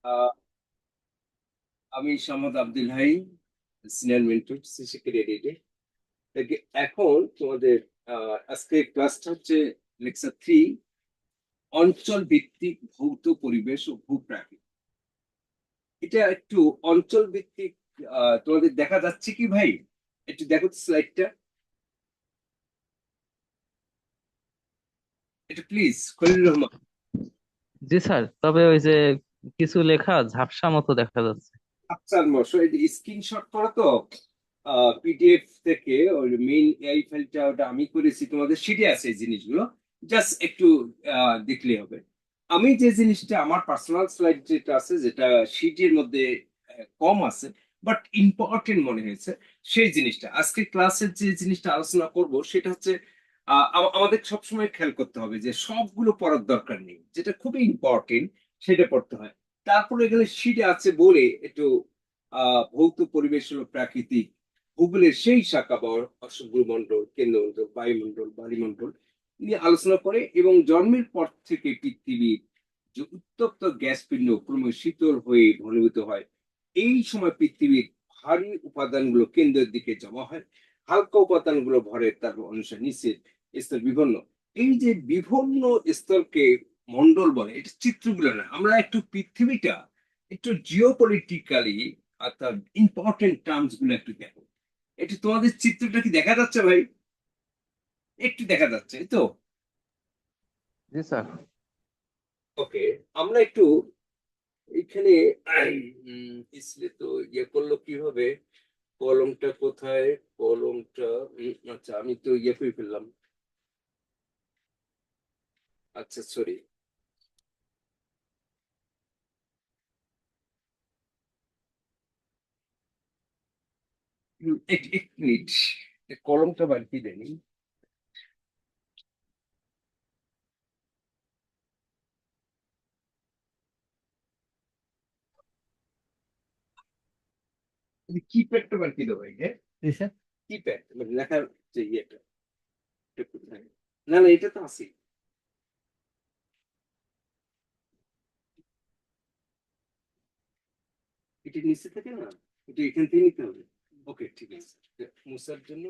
আহ, আমি Samad Abdul Hai, senior mentor CC ক্রেডিটে। এখন তোমাদের আজকে ক্লাসটা হচ্ছে লেকচার 3, অঞ্চল ভিত্তিক ভৌত পরিবেশ ও ভূপ্রাকৃতি। এটা একটু অঞ্চল ভিত্তিক। তোমাদের দেখা যাচ্ছে কি ভাই? একটু দেখো স্লাইডটা, এটা please. Khalil Rahman. G sir, তবে ওই যে কিছু লেখা ঝাপসা মতো দেখা যাচ্ছে। আফসার মশো এই স্ক্রিনশট করা তো পিডিএফ থেকে, ওই মেইন এই ফাইলটা ওটা আমি করেছি, তোমাদের শিটে আছে এই জিনিসগুলো। জাস্ট একটু দেখলে হবে। আমি যে জিনিসটা আমার পার্সোনাল স্লাইড যেটা আছে, যেটা শিটের মধ্যে কম আছে বাট ইম্পর্টেন্ট মনে হয়েছে, সেই জিনিসটা আজকে ক্লাসের যে জিনিসটা আলোচনা করব সেটা হচ্ছে আমাদের সবসময় খেয়াল করতে হবে যে সবগুলো পড়ার দরকার নেই, যেটা খুবই ইম্পর্টেন্ট সেটা পড়তে হয়। তারপরে এখানে শিটে আছে বলে একটু ভৌত পরিবেশ হলো প্রাকৃতিক ভূগোলের সেই শাখা বা ভূমণ্ডল, কেন্দ্রমণ্ডল, বায়ুমণ্ডল, বায়ুমণ্ডল নিয়ে আলোচনা করে, এবং জন্মের পর থেকে পৃথিবীর যে উত্তপ্ত গ্যাস পিণ্ড ক্রমে শীতল হয়ে ঘনীভূত হয়, এই সময় পৃথিবীর ভারী উপাদানগুলো কেন্দ্রের দিকে জমা হয়, হালকা উপাদানগুলো ভরে তার অনুসারে নিচের স্তর বিভিন্ন। এই যে বিভিন্ন স্তরকে মন্ডল বলে, এটা চিত্রগুলো না, আমরা একটু পৃথিবীটা একটু জিওপলিটিক্যালি অর্থাৎ ইম্পর্টেন্ট টার্মস গুলো একটু দেখো। একটু তোমাদের চিত্রটা কি দেখা যাচ্ছে ভাই? একটু দেখা যাচ্ছে এই তো? জি স্যার। ওকে। আমরা একটু এখানে ইসলে তো ইয়ে করলো কিভাবে, কলমটা কোথায়? কলমটা আচ্ছা, আমি তো ইয়ে করে ফেললাম। আচ্ছা, সরি। এক এক মিনিট, কলমটা বাড়ি কি দেয়নি। কিপ্যাডটা বাড়ি কি দেবো? জি স্যার। কিপ্যাড মানে লেখার যে ইয়েটা, এটা কোথায়? না না, এটা তো আছে। এটা নিচে থাকে না, এটা এখান থেকে নিতে হবে। ওকে, ঠিক আছে। মুছার জন্য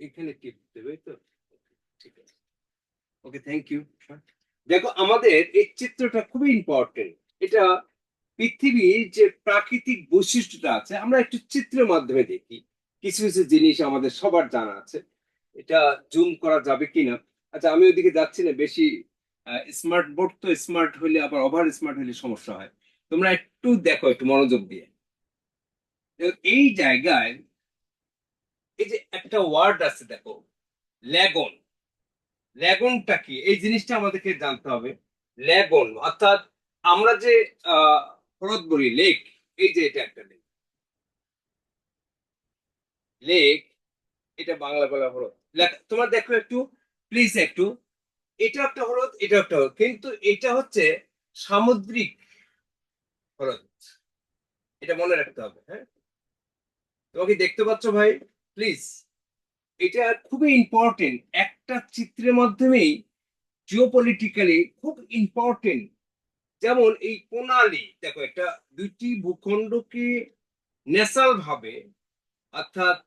এখানে টিপ দেবে তো। ঠিক আছে, ওকে, থ্যাংক ইউ। দেখো, আমাদের এই চিত্রটা খুবই ইম্পর্টেন্ট। এটা পৃথিবীর যে প্রাকৃতিক বৈশিষ্ট্যটা আছে, আমরা একটু চিত্রের মাধ্যমে দেখি। কিছু কিছু জিনিস আমাদের সবার জানা আছে। এটা জুম করা যাবে কিনা? আচ্ছা, আমি ওইদিকে যাচ্ছি না বেশি। স্মার্ট বোর্ড তো, স্মার্ট হইলে আবার ওভার স্মার্ট হইলে সমস্যা হয়। তোমরা একটু দেখো, একটু মনোযোগ দিয়ে। এই জায়গায় এই যে একটা ওয়ার্ড আছে দেখো, ল্যাগন। ল্যাগনটা কি, এই জিনিসটা আমাদেরকে জানতে হবে। ল্যাগন অর্থাৎ আমরা যে আহ হ্রদ বলি লেক, এই যে এটা একটা লেক। লেক, এটা বাংলা বলা হ্রদ। তোমরা দেখো একটু, প্লিজ একটু। এটা একটা হ্রদ, এটা একটা হ্রদ, কিন্তু এটা হচ্ছে সামুদ্রিক হ্রদ। এটা মনে রাখতে হবে, হ্যাঁ? তোমাকে দেখতে পাচ্ছ ভাই? প্লিজ, এটা খুবই ইম্পর্টেন্ট একটা চিত্রের মাধ্যমেই। জিওপলিটিক্যালি খুব ইম্পর্টেন্ট। যেমন এই প্রণালী দেখো, একটা দুইটি ভূখণ্ডকে ন্যাচারাল ভাবে, অর্থাৎ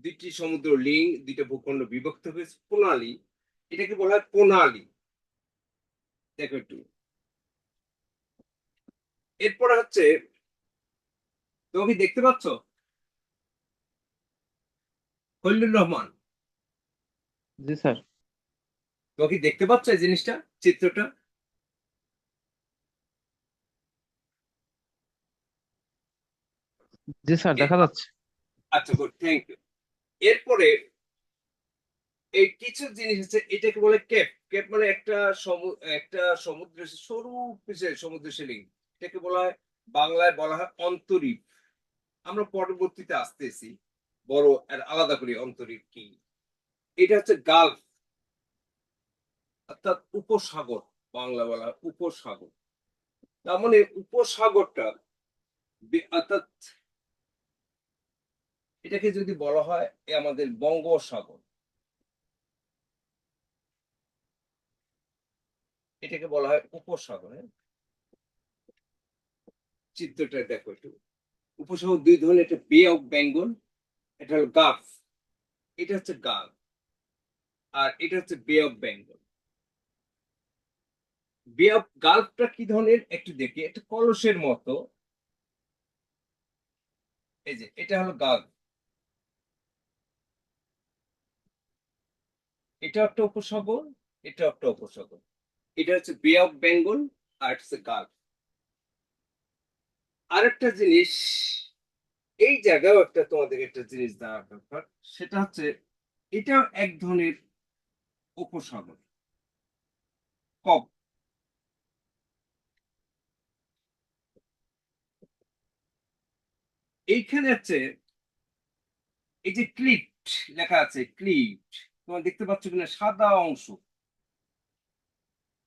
দুইটি সমুদ্র লিঙ্ক, দুইটা ভূখণ্ড বিভক্ত হয়েছে প্রণালী, এটাকে বলা হয় প্রণালী। দেখো একটু, এরপরে হচ্ছে, তুমি কি দেখতে পাচ্ছ? খলিলুর রহমান, জি স্যার। তুমি কি দেখতে পাচ্ছ এই জিনিসটা, চিত্রটা? জি স্যার, দেখা এরপর, যাচ্ছে। আচ্ছা, গুড, থ্যাংক ইউ। এরপরে এই কিছু জিনিস আছে, এটাকে বলে কেপ। কেপ মানে একটা সমুদ্র, সরু সমুদ্র সীলিং, এটাকে বলা হয়, বাংলায় বলা হয় অন্তরীপ। আমরা পরবর্তীতে আসতেছি বড় আর আলাদা করি অন্তরীপ কি। এটা হচ্ছে গালফ, অর্থাৎ উপসাগর। বাংলা বলা হয় উপসাগর। তার মানে উপসাগরটা অর্থাৎ এটাকে যদি বলা হয় আমাদের বঙ্গোপসাগর। এটাকে বলা হয় উপসাগর। হ্যাঁ? চিত্রটা দেখো একটু। উপসাগর দুই ধরনের, একটা বে অফ বেঙ্গল, এটা হলো গালফ, এটা হচ্ছে গালফ, আর এটা হচ্ছে বে অফ বেঙ্গল। বে অফ গালফটা কি ধরনের একটু দেখি, একটা কলসের মতো। এই যে এটা হলো গালফ, এটা একটা উপসাগর, এটা একটা উপসাগর। এটা হচ্ছে বে অফ বেঙ্গল, আর হচ্ছে গালফ। আরেকটা জিনিস, এই জায়গাও একটা তোমাদের একটা জিনিস দেওয়া দরকার, সেটা হচ্ছে এটা এক ধরনের উপসাগর, কব। এইখানে হচ্ছে এই যে ক্লিফট লেখা আছে, ক্লিফট তোমরা দেখতে পাচ্ছ কিনা, সাদা অংশ,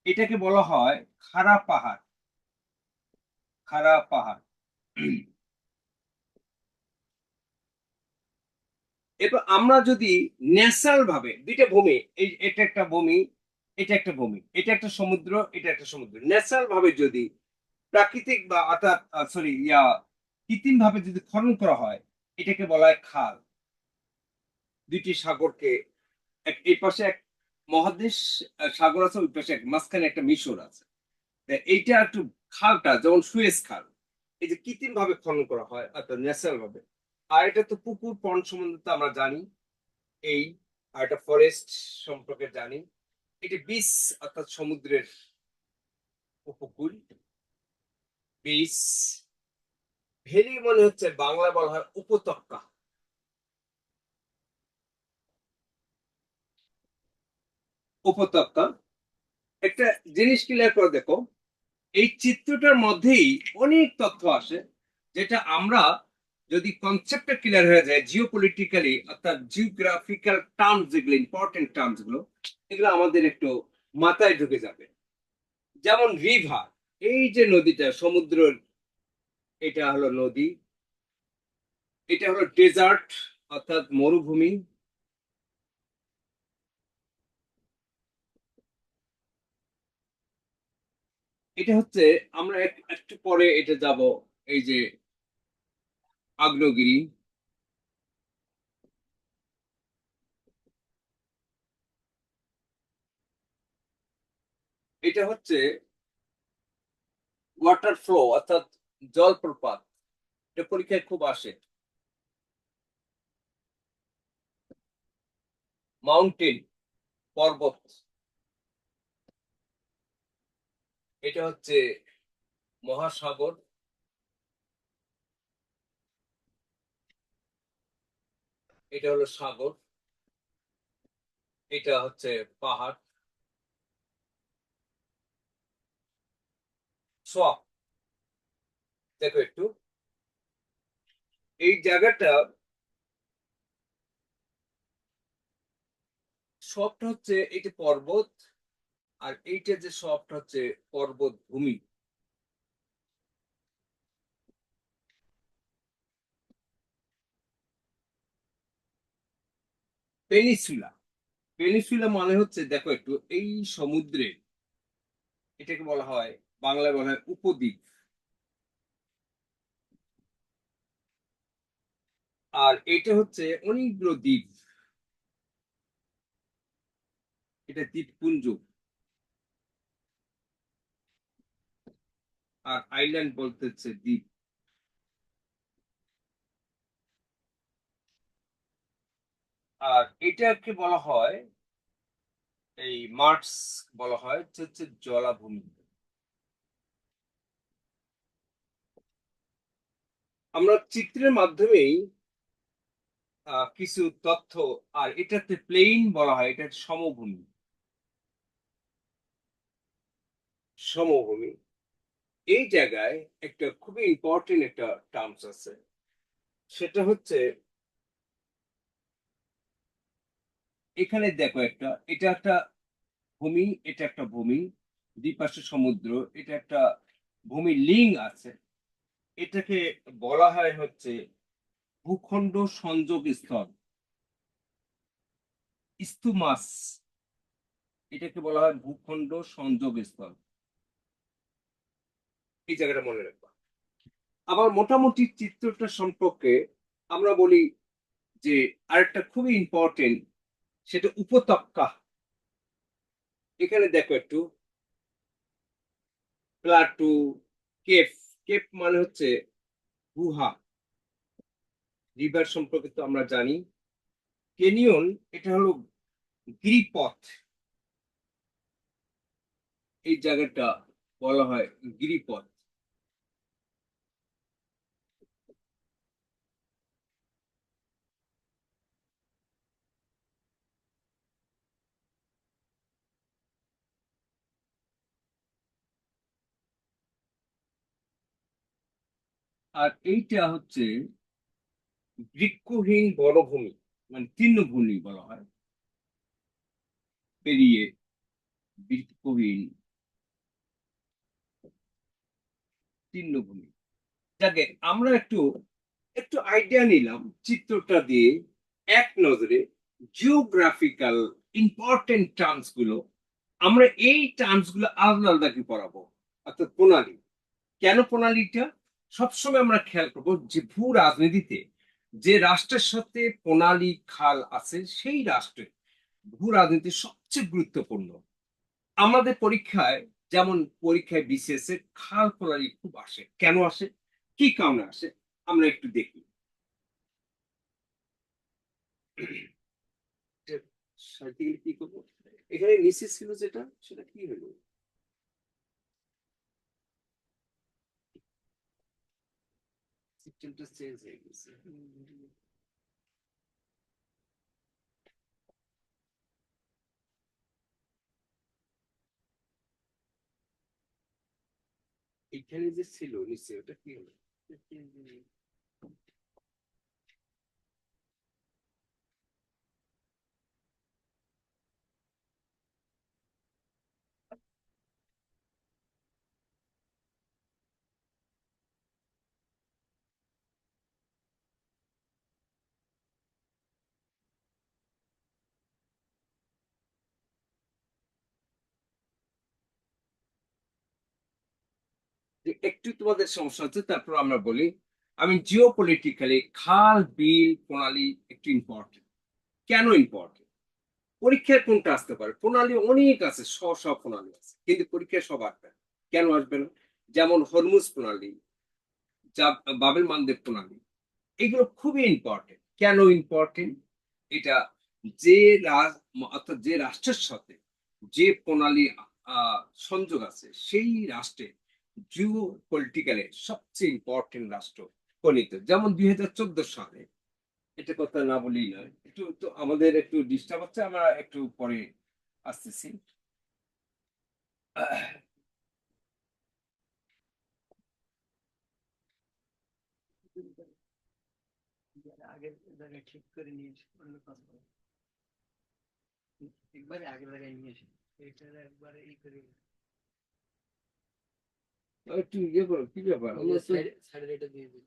এটাকে বলা হয় খাড়া পাহাড়, খাড়া পাহাড়। এরপর আমরা যদি ন্যাচারাল ভাবে দুইটা ভূমি, এই এটা একটা ভূমি, এটা একটা ভূমি, এটা একটা সমুদ্র, এটা একটা সমুদ্র, ন্যাচারাল ভাবে যদি প্রাকৃতিক বা অর্থাৎ সরি কৃত্রিম ভাবে যদি খনন করা হয়, এটাকে বলা হয় খাল। দুইটি সাগরকে এই পাশে এক মহাদেশ সাগর আছে, ওই পাশে মাঝখানে একটা মিশর আছে। তা এইটা একটু খালটা যেমন সুয়েজ খাল, এই যে কৃত্রিম ভাবে খনন করা হয় অর্থাৎ ন্যাচারাল ভাবে। আর এটা তো পুকুর পন্ড সম্বন্ধে তো আমরা জানি, এই আর একটা ফরেস্ট সম্পর্কে জানি। এটি বিচ অর্থাৎ সমুদ্রের উপকূল, বিচ। ভেলি মনে হচ্ছে বাংলা বলা হয় উপত্যকা, উপত্যকা। একটা জিনিস ক্লিয়ার করে দেখো, এই চিত্রটার মধ্যেই অনেক তথ্য আসে, যেটা আমরা যদি কনসেপ্টটা ক্লিয়ার হয়ে যায় জিও পলিটিক্যালি, অর্থাৎ জিওগ্রাফিক্যাল টার্মস, যেগুলো ইম্পর্টেন্ট টার্মস গুলো, এগুলো আমাদের একটু মাথায় ঢুকে যাবে। যেমন রিভার, এই যে নদীটা সমুদ্রের, এটা হলো নদী। এটা হলো ডেজার্ট অর্থাৎ মরুভূমি। এটা হচ্ছে, আমরা একটু পরে এটা যাব, এই যে আগ্নেয়গিরি। এটা হচ্ছে ওয়াটার ফ্লো অর্থাৎ জলপ্রপাত, এটা পরীক্ষায় খুব আসে। মাউন্টেন, পর্বত। এটা হচ্ছে মহাসাগর, এটা হলো সাগর, এটা হচ্ছে পাহাড়। সোয়াপ, দেখো একটু এই জায়গাটা, সবটা হচ্ছে এটা পর্বত, আর এইটা যে সবটা হচ্ছে পর্বত ভূমি। পেনিসুলা, পেনিসুলা মানে হচ্ছে দেখো একটু এই সমুদ্রে, এটাকে বলা হয় বাংলায় বলা হয় উপদ্বীপ। আর এটা হচ্ছে অনেকগুলো দ্বীপ, এটা দ্বীপপুঞ্জ, আর আইল্যান্ড বলতে হচ্ছে দ্বীপ। আর এটাকে বলা হয়, এই মার্স বলা হয় হচ্ছে জলাভূমি। আমরা চিত্রের মাধ্যমেই কিছু তথ্য, আর এটাতে প্লেইন বলা হয়, এটা সমভূমি, সমভূমি। এই জায়গায় একটা খুবই ইম্পর্টেন্ট একটা টার্মস আছে, সেটা হচ্ছে এখানে দেখো একটা, এটা একটা ভূমি, এটা একটা ভূমি, দুই পাশে সমুদ্র, এটা একটা ভূমি লিঙ্ক আছে। এটাকে বলা হয় হচ্ছে ভূখণ্ড সংযোগ স্থল, ইস্তুমাস, এটাকে বলা হয় ভূখণ্ড সংযোগ স্থল। এই জায়গাটা মনে রাখবা। আবার মোটামুটি চিত্রটা সম্পর্কে আমরা বলি যে আরেকটা খুবই ইম্পর্টেন্ট, সেটা উপত্যকা। এখানে দেখো একটু প্লাটু, কেপ। কেপ মানে হচ্ছে গুহা। রিভার সম্পর্কে তো আমরা জানি। কেনিয়ন এটা হলো গিরিপথ। এই জায়গাটা বলা হয় গিরিপথ। আর এইটা হচ্ছে বৃক্ষহীন বনভূমি, মানে তৃণভূমি বলা হয়। পেরিয়ে বৃক্ষহীন তৃণভূমি। যাকে আমরা একটু একটু আইডিয়া নিলাম চিত্রটা দিয়ে, এক নজরে জিওগ্রাফিক্যাল ইম্পর্টেন্ট টার্মস গুলো। আমরা এই টার্মস গুলো আলাদা আলাদা কি পড়াবো, অর্থাৎ প্রণালী। কেন প্রণালীটা সবসময় আমরা খেয়াল করবো যে ভূ রাজনীতিতে যে রাষ্ট্রের সাথে প্রণালী খাল আছে সেই রাষ্ট্রে ভূ রাজনীতি সবচেয়ে গুরুত্বপূর্ণ। আমাদের পরীক্ষায়, যেমন পরীক্ষায় বিসিএস এর খাল প্রণালী খুব আসে। কেন আসে, কি কারণে আসে, আমরা একটু দেখি। সাহিত্যে গেলে কি করবো, এখানে নিচে ছিল যেটা, সেটা কি হলো? সিস্টেমটা চেঞ্জ হয়ে গেছে। এখানে যে ছিল নিচে, ওটা কি হলো? যে একটু তোমাদের সমস্যা হচ্ছে, তারপর আমরা বলি। আমি জিও পলিটিক্যালি খাল বিল প্রণালী একটু ইম্পর্টেন্ট। কেন ইম্পর্টেন্ট? পরীক্ষায় কোনটা আসতে পারে, প্রণালী অনেক আছে, সব প্রণালী আছে, কিন্তু পরীক্ষায় সব আসবে না। কেন আসবে না? যেমন হরমুজ প্রণালী, যা বাবেল মানদেব প্রণালী, এগুলো খুবই ইম্পর্টেন্ট। কেন ইম্পর্টেন্ট? এটা যে অর্থাৎ যে রাষ্ট্রের সাথে যে প্রণালী সংযোগ আছে, সেই রাষ্ট্রে জিও পলিটিক্যালে সবচেয়ে ইম্পর্টেন্ট রাষ্ট্র গণিত। যেমন 2014 সালে, এটা কথা না বলেই নয়। একটু তো আমাদের একটু ডিস্টার্ব হচ্ছে, আমরা একটু পরে আসতেছি। আগের জায়গায় ঠিক করে নিয়ে এসে অন্য কাজ করো। একবারে আগের জায়গায় নিয়ে এসে এটা একবারে ই করে একটু ইয়ে করো, কি ব্যাপার? আমরা তো সাইডে এটা দিয়ে দিই।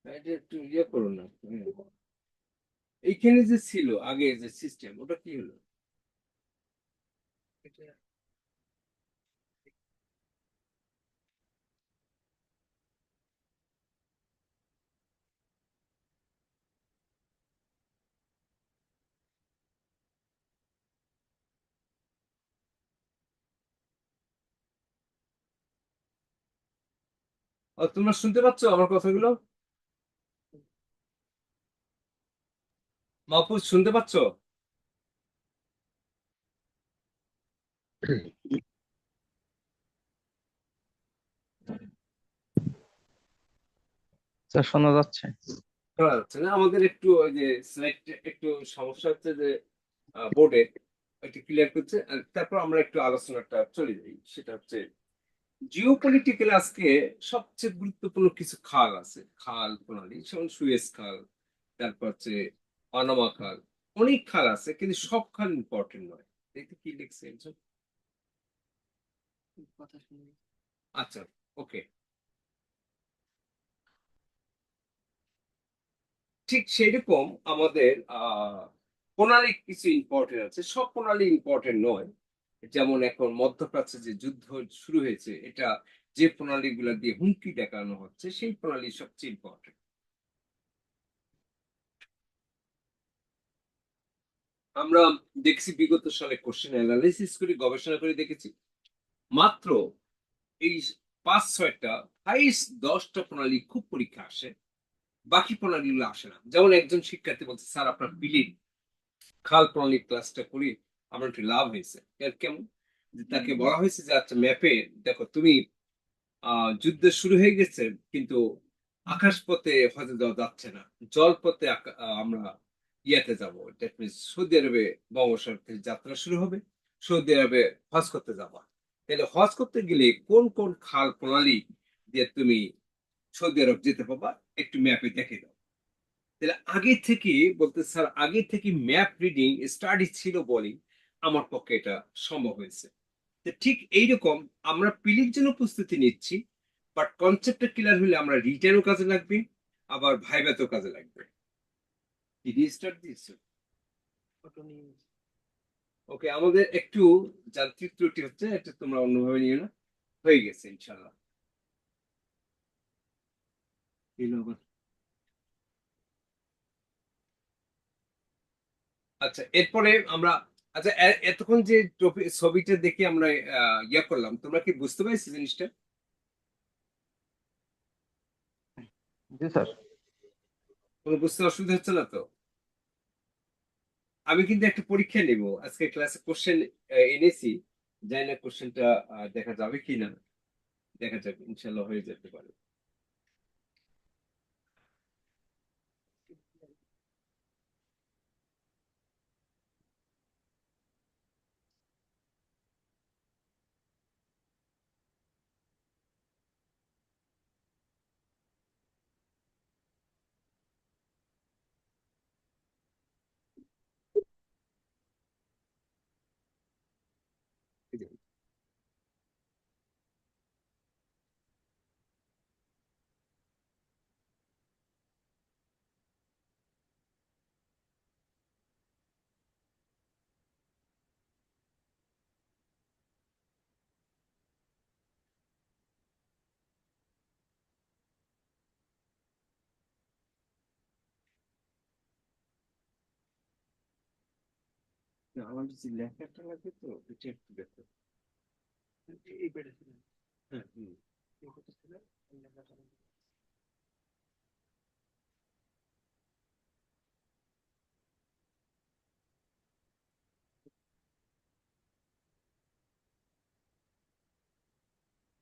এটা একটু ইয়ে করো না। এইখানে যে ছিল আগে যে সিস্টেম, ওটা কি হলো? এটা তোমরা শুনতে পাচ্ছ আমার কথাগুলো? মাহফুজ, শুনতে পাচ্ছ? স্যার শোনা যাচ্ছে? শোনা যাচ্ছে না? আমাদের একটু ওই যে স্লাইড একটু সমস্যা হচ্ছে, যে বোর্ডে একটু ক্লিয়ার করছে। আর তারপর আমরা একটু আলোচনাটা চলে যাই। সেটা হচ্ছে জিওপলিটিক্যাল আজকে সবচেয়ে গুরুত্বপূর্ণ কিছু খাল আছে, খাল প্রণালী, যেমন সুয়েজ খাল, তারপর হচ্ছে পানামা খাল। অনেক খাল আছে, কিন্তু সব খাল ইম্পর্টেন্ট নয়। দেখতে কি লিখছে একজন, কথা শুনে। আচ্ছা, ওকে। ঠিক সেরকম আমাদের প্রণালী কিছু ইম্পর্টেন্ট আছে, সব প্রণালী ইম্পর্টেন্ট নয়। যেমন এখন মধ্যপ্রাচ্যে যে যুদ্ধ শুরু হয়েছে, এটা যে প্রণালীগুলো দিয়ে হুমকি দেখানো হচ্ছে সেই প্রণালী সবচেয়ে ইম্পর্টেন্ট। আমরা দেখছি বিগত সালে কোশ্চেন অ্যানালাইসিস করে গবেষণা করে দেখেছি মাত্র এই 5-6টা, হাইস্ট 10টা প্রণালী খুব পরীক্ষা আসে, বাকি প্রণালীগুলো আসে না। যেমন একজন শিক্ষার্থী বলছে, স্যার আপনার বিলির খাল প্রণালী ক্লাসটা করি আমার একটু লাভ হয়েছে। এর কেমন? যে তাকে বলা হয়েছে যে আচ্ছা ম্যাপে দেখো তুমি যুদ্ধ শুরু হয়ে গেছে, কিন্তু আকাশ পথে হজে যাওয়া যাচ্ছে না, জল পথে আমরা ইয়াতে যাব, দ্যাট মিনস সৌদি আরবে বঙ্গোপসাগর থেকে যাত্রা শুরু হবে, সৌদি আরবে হজ করতে যাবা। তাহলে হজ করতে গেলে কোন কোন খাল প্রণালী দিয়ে তুমি সৌদি আরব যেতে পারবা, একটু ম্যাপে দেখে দাও। তাহলে আগে থেকে বলতে স্যার, আগে থেকে ম্যাপ রিডিং স্টাডি ছিল বলেই আমার পক্ষে এটা সম্ভব হয়েছে। তো ঠিক এইরকম আমরা পিলির জন্য প্রস্তুতি নিচ্ছি, বাট কনসেপ্টটা ক্লিয়ার হলে আমরা রিটেনও কাজে লাগবে, আবার ভাইভাতেও কাজে লাগবে। রিস্টার্ট দিয়েছো? ওকে, আমাদের একটু যান্ত্রিক ত্রুটি হচ্ছে, এটা তোমরা অন্যভাবে নিও না, হয়ে গেছে ইনশাল্লাহ। এলো আবার। আচ্ছা, এরপরে আমরা, আচ্ছা এতক্ষণ যে ছবিটা দেখে আমরা ইয়া করলাম, তোমরা কি বুঝতে পারছো জিনিসটা? জি স্যার। কোনো বুঝতে অসুবিধা হচ্ছে না তো? আমি কিন্তু একটা পরীক্ষা নেব আজকে, ক্লাসে কোশ্চেন এনেছি, জানি না কোশ্চেনটা দেখা যাবে কিনা, দেখা যাবে, ইনশাল্লাহ হয়ে যেতে পারে। না, আমার যে লেখাটা লাগবে তো, এটা একটু দেখো। হ্যাঁ, হুম।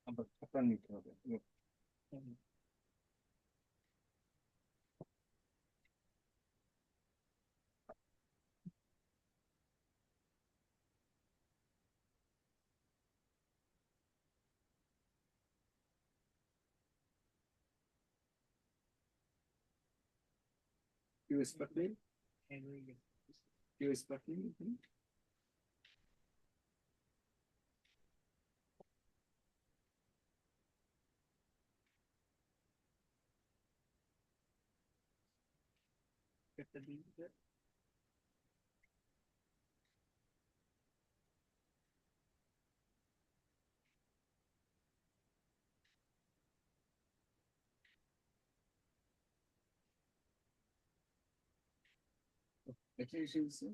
আবার খাতা নিতে হবে। কেউ স্পট নেই? কেউ স্পট নেই? এটা এসে গেছে।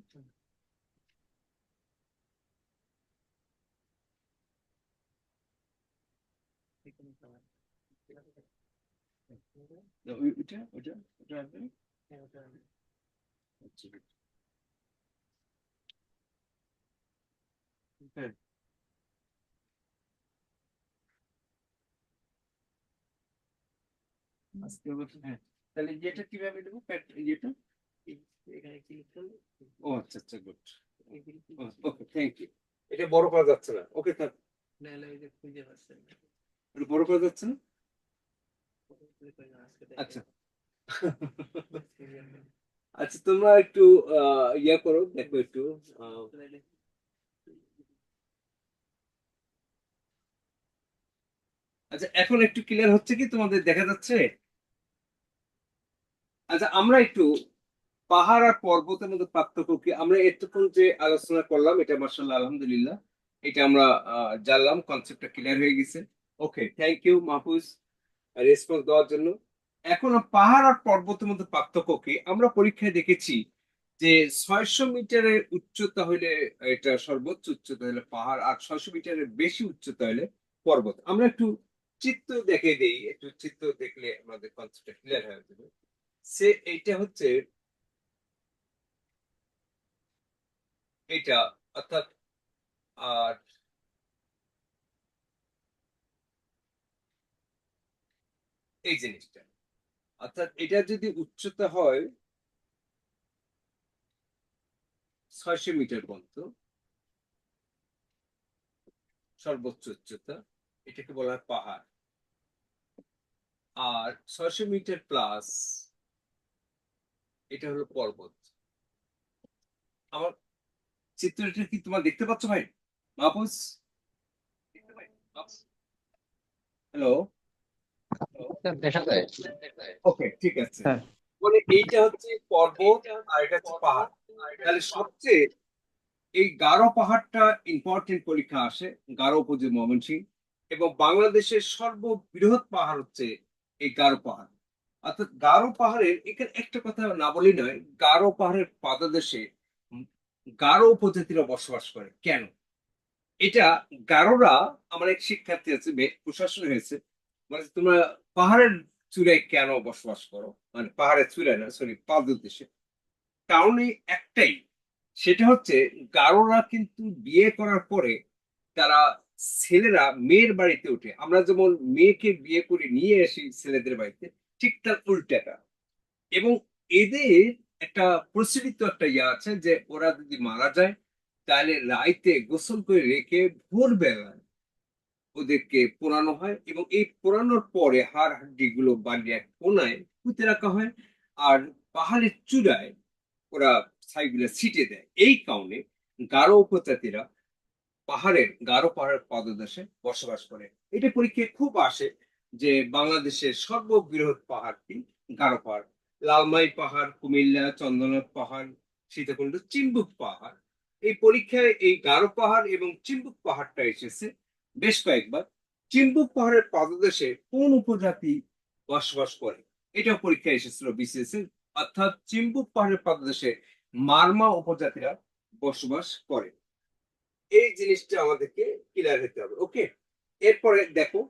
না, ওইটা ওইটা ওটা আসবে। আচ্ছা, হ্যাঁ, আজকে আবার, হ্যাঁ। তাহলে ইয়েটা কিভাবে দেবো, ইয়েটা? ও আচ্ছা আচ্ছা, গুড। Okay, thank you. এটা বড় করা যাচ্ছে না, ওকে থাক। এটা বড় করা যাচ্ছে না। আচ্ছা। আচ্ছা, তোমরা একটু ইয়া করো, দেখো একটু। আহ, আচ্ছা, এখন একটু ক্লিয়ার হচ্ছে কি, তোমাদের দেখা যাচ্ছে? আচ্ছা, আমরা একটু পাহাড় আর পর্বতের মধ্যে পার্থক্য কি, আমরা এতক্ষণ যে আলোচনা করলাম, এটা মার্শাল্লাহ আলহামদুলিল্লাহ এটা আমরা জানলাম, কনসেপ্টটা ক্লিয়ার হয়ে গেছে। ওকে, থ্যাংক ইউ মাহফুজ রেসপন্স দেওয়ার জন্য। এখন পাহাড় আর পর্বতের মধ্যে পার্থক্য কি আমরা পরীক্ষায় দেখেছি যে 600 মিটারের উচ্চতা হলে এটা সর্বোচ্চ উচ্চতা হলে পাহাড়, আর 600 মিটারের বেশি উচ্চতা হলে পর্বত। আমরা একটু চিত্র দেখে দেই, একটু চিত্র দেখলে আমাদের কনসেপ্টটা ক্লিয়ার হয়ে যাবে। এইটা হচ্ছে এটা, অর্থাৎ আর এই জিনিসটা, অর্থাৎ এটা যদি উচ্চতা হয় 600 মিটার পর্যন্ত সর্বোচ্চ উচ্চতা, এটাকে বলা হয় পাহাড়। আর 600 মিটার প্লাস এটা হলো পর্বত। আমার চিত্রটা কি তোমার দেখতে পাচ্ছ ভাই মাহফুজ? হ্যালো? দেখা যায়। ওকে, ঠিক আছে। হ্যাঁ। মানে এইটা হচ্ছে পর্বত আর এটা হচ্ছে পাহাড়। তাহলে সবচেয়ে এই গারো পাহাড়টা ইম্পর্টেন্ট পরীক্ষা আসে, গারো উপজেলা ময়মনসিংহ। এবং বাংলাদেশের সর্ববৃহৎ পাহাড় হচ্ছে এই গারো পাহাড়। অর্থাৎ গারো পাহাড়ের এখানে একটা কথা না বলি নয়, গারো পাহাড়ের পাদদেশে উম গারো উপজাতিরা বসবাস করে। কেন? এটা গারোরা, আমার এক শিক্ষার্থী আছে, প্রশাসন হয়েছে, মানে তোমরা পাহাড়ের চূড়ায় কেন বসবাস করো, মানে পাহাড়ের চূড়ায় না, সরি, পাদদেশে। কারণ এই একটাই, সেটা হচ্ছে গারোরা কিন্তু বিয়ে করার পরে তারা, ছেলেরা মেয়ের বাড়িতে ওঠে, আমরা যেমন মেয়েকে বিয়ে করে নিয়ে আসি ছেলেদের বাড়িতে, ঠিক তার উল্টাটা। এবং এদের একটা প্রচলিত একটা ইয়ে আছে যে ওরা যদি মারা যায় তাহলে রাইতে গোসল করে রেখে ভোরবেলায় ওদেরকে পোড়ানো হয়, এবং এই পোড়ানোর পরে হাড় হাড্ডি গুলো বানিয়ে এক কোনায় পুঁতে রাখা হয়। আর পাহাড়ের চূড়ায় ওরা ছাইগুলো ছিটে দেয়। এই কারণে গারো উপজাতিরা গারো পাহাড়ের পাদদেশে বসবাস করে। এটা পরীক্ষায় খুব আসে যে বাংলাদেশের সর্ববৃহৎ পাহাড়টি গারো পাহাড়। লালমাই পাহাড়, কুমিল্লা, চন্দ্রনাথ পাহাড়, সীতাকুণ্ড, চিম্বুক পাহাড়। এই পরীক্ষায় এই গারো পাহাড় এবং চিম্বুক পাহাড়টা এসেছে বেশ কয়েকবার। চিম্বুক পাহাড়ের পাদদেশে কোন উপজাতি বসবাস করে, এটাও পরীক্ষায় এসেছিল বিসিএস এর। অর্থাৎ চিম্বুক পাহাড়ের পাদদেশে মারমা উপজাতিরা বসবাস করে। এই জিনিসটা আমাদেরকে ক্লিয়ার হতে হবে। ওকে, এরপরে দেখো,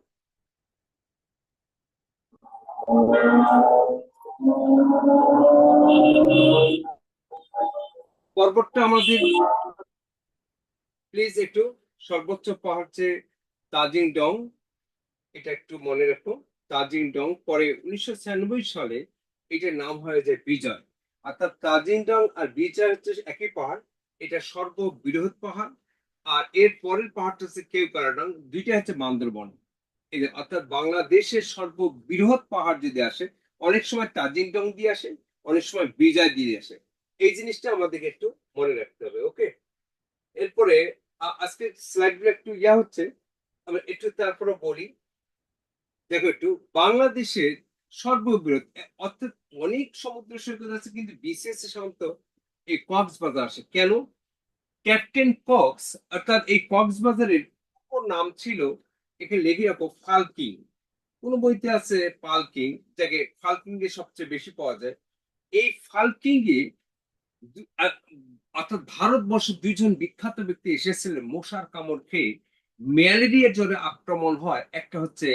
পর্বতটা আমাদের প্লিজ একটু, সর্বোচ্চ পাহাড় হচ্ছে তাজিং ডং, এটা একটু মনে রাখো। তাজিং ডং পরে 1996 সালে এটার নাম হয়ে যায় বিজয়। অর্থাৎ তাজিং ডং আর বিজয় হচ্ছে একই পাহাড়, এটা সর্ববৃহৎ পাহাড়। আর এর পরের পাহাড়টা হচ্ছে কেওক্রাডং, দুইটা হচ্ছে বান্দরবন। এই যে, অর্থাৎ বাংলাদেশের সর্ববৃহৎ পাহাড় যদি আসে, অনেক সময় তাজিং ডং দিয়ে আসে, অনেক সময় বিজয় দিয়ে আসে। এই জিনিসটা আমাদেরকে একটু মনে রাখতে হবে। ওকে, এরপরে আজকে স্লাইডগুলো একটু হচ্ছে, আমরা একটু তারপরে বলি। দেখো একটু, বাংলাদেশের সর্ববৃহৎ অর্থাৎ অনেক সমুদ্র সৈকত আছে, কিন্তু বিশেষ সাধারণত এই কক্সবাজার আসে। কেন? ক্যাপ্টেন কক্স, অর্থাৎ এই কক্সবাজারের পুরো নাম ছিল, এখানে লেগে রাখো, ফাল্কিং। কোন বইতে আছে পালকিং, যাকে ফাল্কিং এ সবচেয়ে বেশি পাওয়া যায়। এই ফাল্কিং এ অর্থাৎ ভারতবর্ষের দুইজন বিখ্যাত ব্যক্তি এসেছিলেন মশার কামড় খেয়ে, ম্যালেরিয়া জ্বরে আক্রমণ হয়। একটা হচ্ছে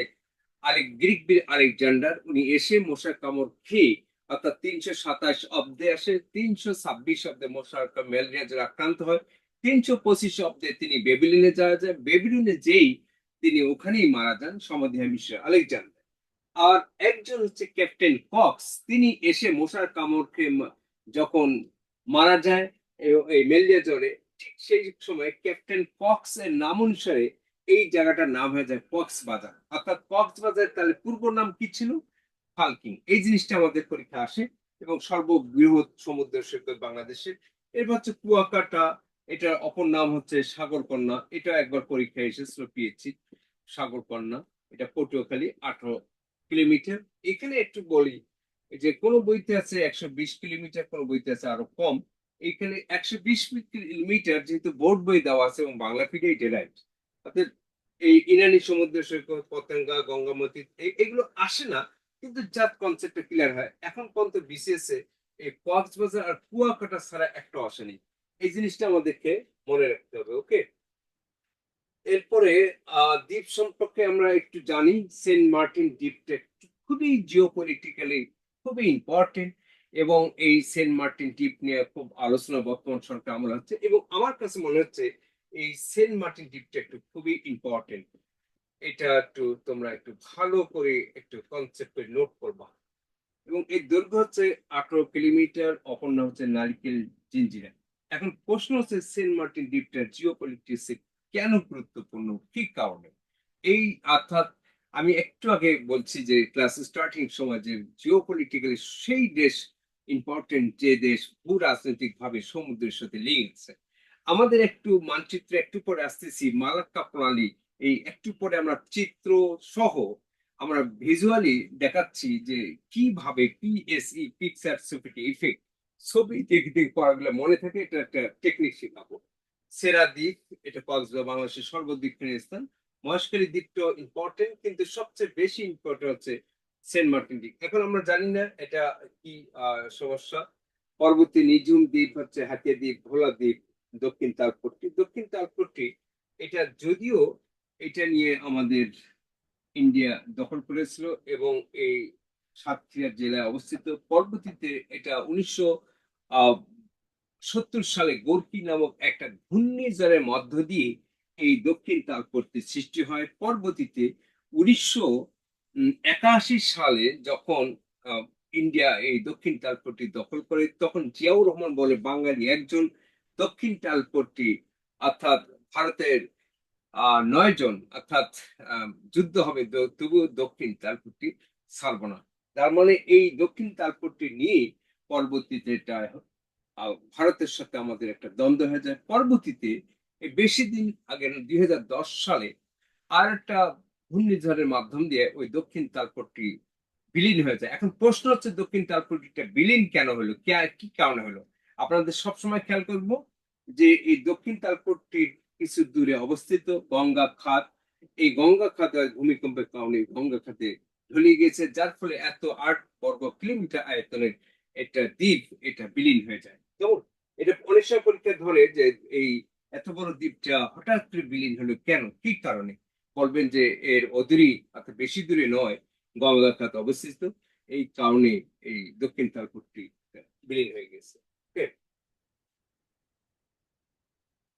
গ্রিক বীর আলেকজান্ডার, উনি এসে মশার কামড় খেয়ে, অর্থাৎ 327 অব্দে আসে, 326 অব্দে মশার ম্যালেরিয়া জ্বরে আক্রান্ত হয়, 325 অব্দে তিনি বেবিলনে যাওয়া যায়, বেবিলনে যেই তিনি ওখানেই মারা যান, সমাধি হয় মিশর আলেকজান্ডার। আর একজন হচ্ছে ক্যাপ্টেন কক্স, তিনি এসে মশার কামড় খেয়ে যখন মারা যায় এই ম্যালেরিয়া জ্বরে, ঠিক সেই সময় ক্যাপ্টেন কক্স এর নাম অনুসারে এই জায়গাটার নাম হয়ে যায় কক্সবাজার। অর্থাৎ কক্সবাজার তাহলে পূর্ব নাম কি ছিল? ফাল্কিং। এই জিনিসটা আমাদের পরীক্ষা আসে। এবং সর্ববৃহৎ সমুদ্র সৈকত বাংলাদেশের। এরপর হচ্ছে কুয়াকাটা, এটার অপর নাম হচ্ছে সাগরকন্যা, এটা একবার পরীক্ষায় এসেছিল পিএইচসি। সাগরকন্যা, এটা পটুয়াখালী, 18 কিলোমিটার। এখানে একটু বলি যে কোন বইতে আছে 120 কিলোমিটার, কোন বইতে আছে আরো কম। এখানে 120 মিটার যেহেতু বোর্ড বই দেওয়া আছে এবং বাংলা ফিডে এটা রাইট, অর্থাৎ এই ইনানি সমুদ্র সৈকত, পতেঙ্গা, গঙ্গামতি এগুলো আসে না, কিন্তু যার কনসেপ্টটা ক্লিয়ার হয়। এখন পর্যন্ত বিসিএস এ এই কক্সবাজার আর কুয়াকাটা ছাড়া একটা আসেনি। এই জিনিসটা আমাদেরকে মনে রাখতে হবে। ওকে, এরপরে দ্বীপ সম্পর্কে আমরা একটু জানি। সেন্ট মার্টিন দ্বীপটা খুবই জিওপলিটিক্যালি খুবই ইম্পর্টেন্ট, এবং এই সেন্ট মার্টিন দ্বীপ নিয়ে খুব আলোচনা বর্তমান সরকার আমল হচ্ছে, এবং আমার কাছে মনে হচ্ছে এই সেন্ট মার্টিন দ্বীপটা একটু খুবই ইম্পর্টেন্ট। এটা একটু তোমরা একটু ভালো করে একটু কনসেপ্ট নোট করবা। এবং এর দৈর্ঘ্য হচ্ছে 18 কিলোমিটার, অপর নাম হচ্ছে নারিকেল জিঞ্জিরা। এখন প্রশ্ন হচ্ছে সেন্ট মার্টিন দ্বীপটা জিওপলিটিক্সে কেন গুরুত্বপূর্ণ, কি কারণে? এই অর্থাৎ আমি একটু আগে বলছি যে ক্লাস স্টার্টিং সময় যে জিওপলিটিক্যালি সেই দেশ ইম্পর্টেন্ট যে দেশ ভূ রাজনৈতিক ভাবে সমুদ্রের সাথে লিঙ্ক আছে। আমাদের একটু মানচিত্রে একটু পরে আসতেছি, মালাক্কা প্রণালী, এই একটু পরে আমরা চিত্র সহ আমরা ভিজুয়ালি দেখাচ্ছি যে কিভাবে পিএসই, পিকচার সুফিটি ইফেক্ট, ছবি দেখে দেখে পড়াগুলো মনে থাকে। এটা একটা টেকনিক শেখাবো। সেরা দ্বীপ, এটা কক্সবাজার বাংলাদেশের সর্বদ্বীপের স্থান। মহেশখালী দ্বীপটা ইম্পর্টেন্ট, কিন্তু সবচেয়ে বেশি ইম্পর্টেন্ট হচ্ছে সেন্ট মার্টিন দ্বীপ। এখন আমরা জানি না এটা কি সমস্যা। পরবর্তী নিঝুম দ্বীপ হচ্ছে হাতিয়া দ্বীপ, ভোলা দ্বীপ, দক্ষিণ তালপট্টি। দক্ষিণ তালপট্টি এটা যদিও এটা নিয়ে আমাদের ইন্ডিয়া দখল করেছিল, এবং এই সাতক্ষীরা জেলায় অবস্থিত। পরবর্তীতে এটা 1970 সালে গোর্কি নামক একটা ঘূর্ণিঝড়ের মধ্য দিয়ে এই দক্ষিণ তালপট্টি সৃষ্টি হয়। পরবর্তীতে 1981 সালে যখন আহ, ইন্ডিয়া এই দক্ষিণ তালপট্টি দখল করে, তখন জিয়াউর রহমান বলে বাঙালি একজন দক্ষিণ তালপট্টি, অর্থাৎ ভারতের 9 জন, অর্থাৎ যুদ্ধ হবে, তবুও দক্ষিণ তালপট্টি ছাড়বো না। তার মানে এই দক্ষিণ তালপট্টি নিয়ে পরবর্তীতে এটা ভারতের সাথে আমাদের একটা দ্বন্দ্ব হয়ে যায়। পরবর্তীতে এই বেশি দিন আগে 2010 সালে আর একটা ঘূর্ণিঝড়ের মাধ্যম দিয়ে ওই দক্ষিণ তালপট্টি বিলীন হয়ে যায়। এখন প্রশ্ন হচ্ছে দক্ষিণ তালপট্টিটা বিলীন কেন হলো, কি কারণে হলো? আপনাদের সবসময় খেয়াল করব যে এই দক্ষিণ তালপট্টির কিছু দূরে অবস্থিত গঙ্গা খাত, এই গঙ্গা খাত ভূমিকম্পের কারণে গঙ্গা খাতে ঢলে গেছে, যার ফলে এত 8 বর্গ কিলোমিটার আয়তনের একটা দ্বীপ এটা বিলীন হয়ে যায়। যেমন এটা অনেক সময় পরীক্ষা ধরে যে এই এত বড় দ্বীপটা হঠাৎ করে বিলীন হলো কেন, কি কারণে? বলবেন যে এর অদূরই অর্থাৎ বেশি দূরে নয় গঙ্গা খাত অবস্থিত, এই কারণে এই দক্ষিণ তালপট্টি বিলীন হয়ে গেছে। Okay?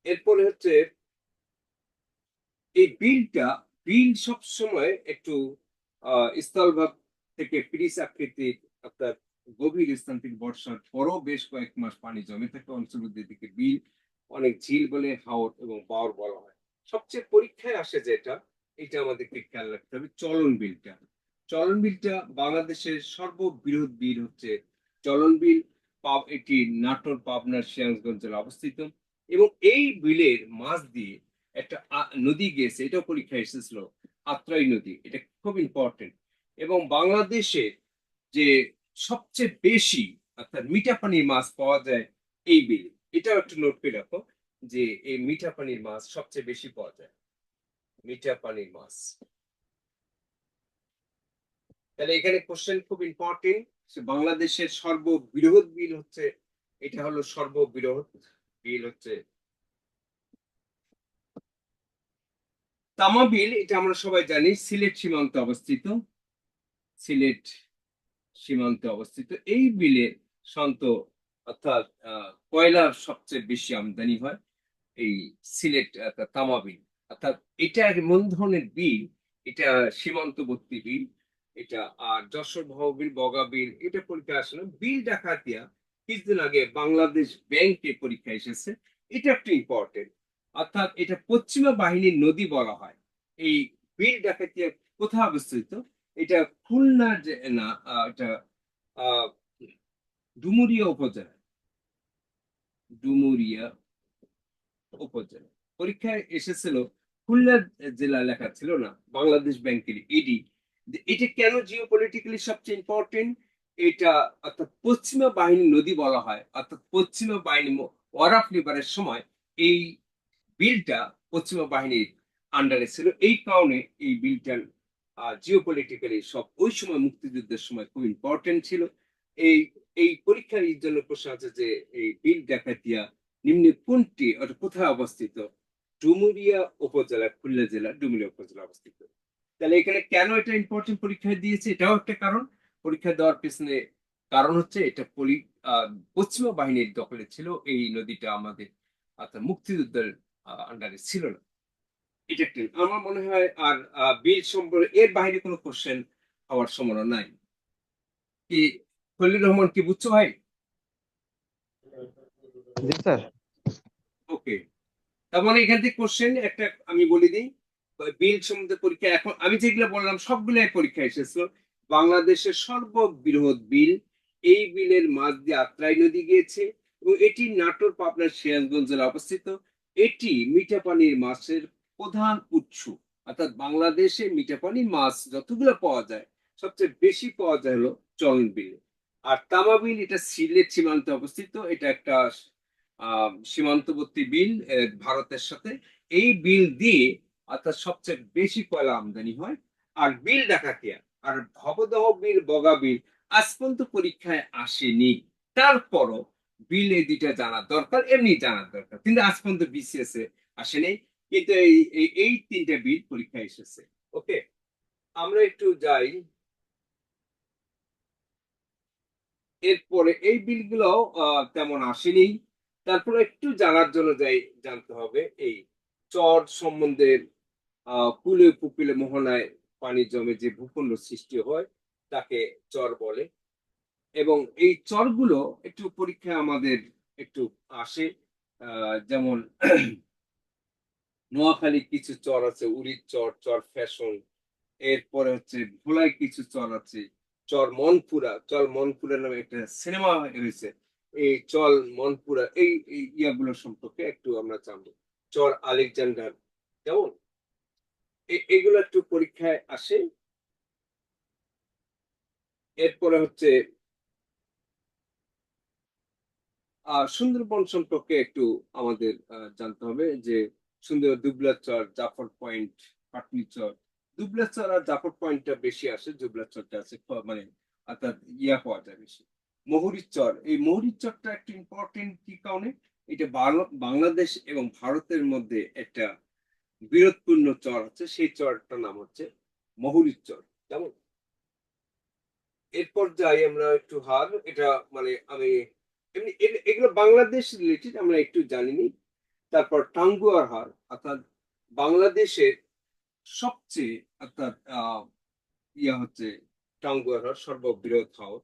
এরপরে হচ্ছে এই বিল সব সময় একটু স্থলভাগ থেকে পিরিচ আকৃতির, অর্থাৎ গভীর স্থান থেকে বর্ষার পরও বেশ কয়েক মাস পানি জমে থাকে অঞ্চলের দিকে বিল, অনেক ঝিল বলে হাওর এবং বাওর বলা হয়। সবচেয়ে পরীক্ষায় আসে যেটা, এটা আমাদেরকে খেয়াল রাখতে হবে, চলন বিলটা। চলন বিলটা বাংলাদেশের সর্ববৃহৎ বিল হচ্ছে চলন বিল। এটি নাটোর, পাবনার, সিরাজগঞ্জ জেলা অবস্থিত, এবং এই বিলের মাছ দিয়ে একটা নদী গেছে, এটাও পরীক্ষায় এসেছিল, আত্রাই নদী। এটা খুব ইম্পর্টেন্ট। এবং বাংলাদেশে যে সবচেয়ে বেশি অর্থাৎ মিঠা পানির মাছ পাওয়া যায় এই বিলে, এটাও একটু নোট করে রাখো যে এই মিঠা পানির মাছ সবচেয়ে বেশি পাওয়া যায়, মিঠা পানির মাছ। তাহলে এখানে কোশ্চেন খুব ইম্পর্টেন্ট। বাংলাদেশের সর্ববৃহৎ বিল হচ্ছে, এটা হলো সর্ববৃহৎ বিল হচ্ছে তামা বিল। এটা আমরা সবাই জানি সিলেট সীমান্তে অবস্থিত, সিলেট সীমান্তে অবস্থিত। এই বিলে শান্ত, অর্থাৎ কয়লার সবচেয়ে বেশি আমদানি হয় এই সিলেট তামা বিল। অর্থাৎ এটা এমন ধরনের বিল, এটা সীমান্তবর্তী বিল এটা। আর যশোর বিল, বগা বিল, এটা পরীক্ষা আসে না। বিল ডাকাতিয়া কিছুদিন আগে বাংলাদেশ ব্যাংকে পরীক্ষা এসেছে, এটা একটা ইম্পর্টেন্ট। অর্থাৎ এটা পশ্চিমা বাহিনীর নদী বলা হয়। এই বিল ডাকাতিয়া কোথায় অবস্থিত? এটা খুলনা না, এটা আহ ডুমুরিয়া উপজেলা, ডুমুরিয়া উপজেলা। পরীক্ষায় এসেছিল, খুলনা জেলা লেখা ছিল না, বাংলাদেশ ব্যাংকের ইডি। এটা কেন জিও পলিটিক্যালি সবচেয়ে ইম্পর্টেন্ট? এটা অর্থাৎ পশ্চিমা বাহিনী নদী বলা হয়, অর্থাৎ পশ্চিমা বাহিনী ওয়ারাফ লিভারের সময় এই বিলটা পশ্চিমা বাহিনীর আন্ডারে ছিল। এই কারণে এই বিলটার জিওপলিটিক্যালি সব ওই সময় মুক্তিযুদ্ধের সময় খুব ইম্পর্টেন্ট ছিল। এই এই পরীক্ষার জন্য প্রশ্ন আছে যে এই বিল ডাকাতিয়া নিম্নে কোনটি অর্থাৎ কোথায় অবস্থিত? ডুমুরিয়া উপজেলা, খুলনা জেলা ডুমুরিয়া উপজেলা অবস্থিত। তাহলে এখানে কেন এটা ইম্পর্টেন্ট পরীক্ষায় দিয়েছে, এটাও একটা কারণ। পরীক্ষা দেওয়ার পেছনে কারণ হচ্ছে এটা পশ্চিমা বাহিনীর দখলে ছিল এই নদীটা, আমাদের অর্থাৎ মুক্তিযুদ্ধের আন্ডারে ছিল না। এটা একটা আমার মনে হয়। আর বিল সম্পর্কে এর বাইরে কোনো কোশ্চেন হওয়ার সম্ভাবনা নাই। কি খলিল রহমান, কি বুঝছো ভাই? জি স্যার। ওকে, তার মানে এখান থেকে কোশ্চেন একটা আমি বলে দিই। বিল সম্বন্ধে পরীক্ষা এখন আমি যেগুলো বললাম সবগুলাই পরীক্ষা এসেছিল। বাংলাদেশের সর্ববৃহৎ বিল, এই বিলের মাঝ দিয়ে আত্রাই নদী গিয়েছে এবং এটি নাটোর, পাবনা, সিরাজগঞ্জ জেলা অবস্থিত। এটি মিঠা পানির মাছের প্রধান উৎস, অর্থাৎ বাংলাদেশে মিঠা পানির মাছ যতগুলো পাওয়া যায় সবচেয়ে বেশি পাওয়া যায় হলো চলন বিলে। আর তামা বিল এটা সিলেট সীমান্তে অবস্থিত। এটা একটা সীমান্তবর্তী বিল ভারতের সাথে। এই বিল দিয়ে অর্থাৎ সবচেয়ে বেশি কয়লা আমদানি হয়। আর বিল ডাকাতিয়া আর ভবদহ বিল, বগা বিল আজ পর্যন্ত পরীক্ষায় আসেনি। তারপরও বিল এই দুইটা জানার দরকার, এমনি জানার দরকার, কিন্তু আজ পর্যন্ত বিসিএস এ আসেনি। কিন্তু এই তিনটা বিল পরীক্ষায় এসেছে। ওকে, আমরা একটু যাই এরপরে। এই বিলগুলো তেমন আসেনি। তারপরে একটু জানার জন্য যাই, জানতে হবে এই চর সম্বন্ধে। কুলে পুকুলে মোহনায় পানি জমে যে ভূখণ্ড সৃষ্টি হয় তাকে চর বলে। এবং এই চরগুলো একটু পরীক্ষায় আমাদের একটু আসে। যেমন নোয়াখালী কিছু চর আছে, উড়িদ চর, চর ফ্যাশন। এরপরে হচ্ছে ভোলায় কিছু চর আছে, চর মনপুরা। চর মনপুরা নামে একটা সিনেমা হয়েছে। এই চল মনপুরা, এই ইয়াগুলো সম্পর্কে একটু আমরা জানবো। চর আলেকজান্ডার যেমন, এগুলো একটু পরীক্ষায় আসে। এরপরে হচ্ছে সুন্দরবন সম্পর্কে একটু আমাদের জানতে হবে যে সুন্দর দুবলা চর, জাফর পয়েন্ট, পাটনি চর। দুবলা চর আর জাফর পয়েন্টটা বেশি আসে, দুবলা চরটা আছে মানে অর্থাৎ ইয়া পাওয়া যায় বেশি। মহুরীর চর, এই মহুরীর চরটা একটু ইম্পর্টেন্ট কি কারণে? এটা বাংলাদেশ এবং ভারতের মধ্যে একটা বিরোধপূর্ণ চর আছে, সেই চরটার নাম হচ্ছে মহুরীর চর। কেমন? এরপর যাই আমরা একটু হার, এটা মানে আমি এমনি এগুলো বাংলাদেশ রিলেটেড আমরা একটু জানিনি। তারপর টাঙ্গুয়ার হার, অর্থাৎ বাংলাদেশের সবচেয়ে অর্থাৎ ইয়া হচ্ছে টাঙ্গুয়ার হার, সর্ববৃহৎ হাওর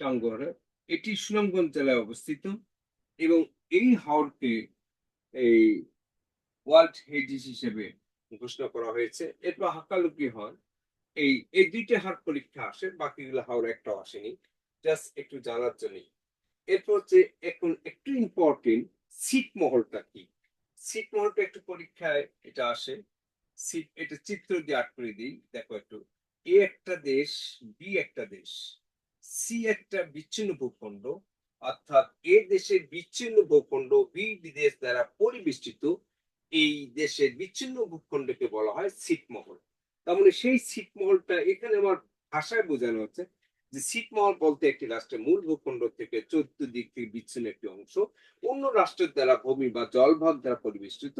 টাঙ্গুয়ার হার। এটি সুনামগঞ্জ জেলায় অবস্থিত এবং এই হাওরকে এই ওয়ার্ল্ড হেরিটেজ হিসেবে ঘোষণা করা হয়েছে। এরপর হাকালুকি হয়। এই এই দুইটা হার পরীক্ষা আসে, বাকিগুলো হাওর একটাও আসেনি, জাস্ট একটু জানার জন্য। এরপর হচ্ছে এখন একটু ইম্পর্টেন্ট, ছিটমহলটা কি? ছিটমহলটা একটু পরীক্ষায় এটা আসে। এটা চিত্র দিয়ে আট করে দিই, দেখো একটু। এ একটা দেশ, বি একটা দেশ, সি একটা বিচ্ছিন্ন ভূখণ্ড, অর্থাৎ এ দেশের বিচ্ছিন্ন ভূখণ্ড, বি বিদেশ দ্বারা পরিবেষ্টিত। এই দেশের বিচ্ছিন্ন ভূখণ্ডকে বলা হয় ছিটমহল। তার মানে সেই ছিটমহলটা এখানে আমার ভাষায় বোঝানো হচ্ছে যে ছিটমহল বলতে একটি রাষ্ট্রের মূল ভূখণ্ড থেকে চতুর্দিক থেকে বিচ্ছিন্ন একটি অংশ অন্য রাষ্ট্রের দ্বারা ভূমি বা জলভাগ দ্বারা পরিবেষ্টিত।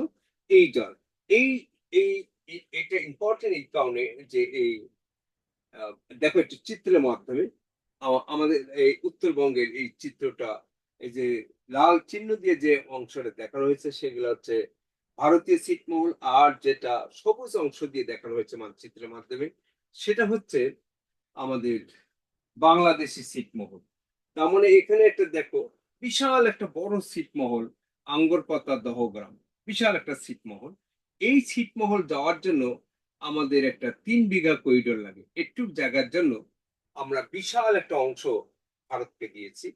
এই জল, এই এই এটা ইম্পর্টেন্ট এই কারণে যে এই আহ, দেখো একটু চিত্রের মাধ্যমে আমাদের এই উত্তরবঙ্গের এই চিত্রটা, এই যে লাল চিহ্ন দিয়ে যে অংশটা দেখানো হয়েছে সেগুলো হচ্ছে ভারতীয় ছিটমহল। আর যেটা সবুজ অংশ দিয়ে দেখানো হয়েছে মানচিত্রের মাধ্যমে সেটা হচ্ছে আমাদের বাংলাদেশি ছিটমহল। তার মানে এখানে একটা দেখো বিশাল একটা বড় ছিটমহল, আঙ্গরপাতা দহগ্রাম, বিশাল একটা ছিটমহল। এই ছিটমহল যাওয়ার জন্য আমাদের একটা 3 বিঘা করিডোর লাগে। একটু জায়গার জন্য আমরা বিশাল একটা অংশ ভারতকে দিয়েছি।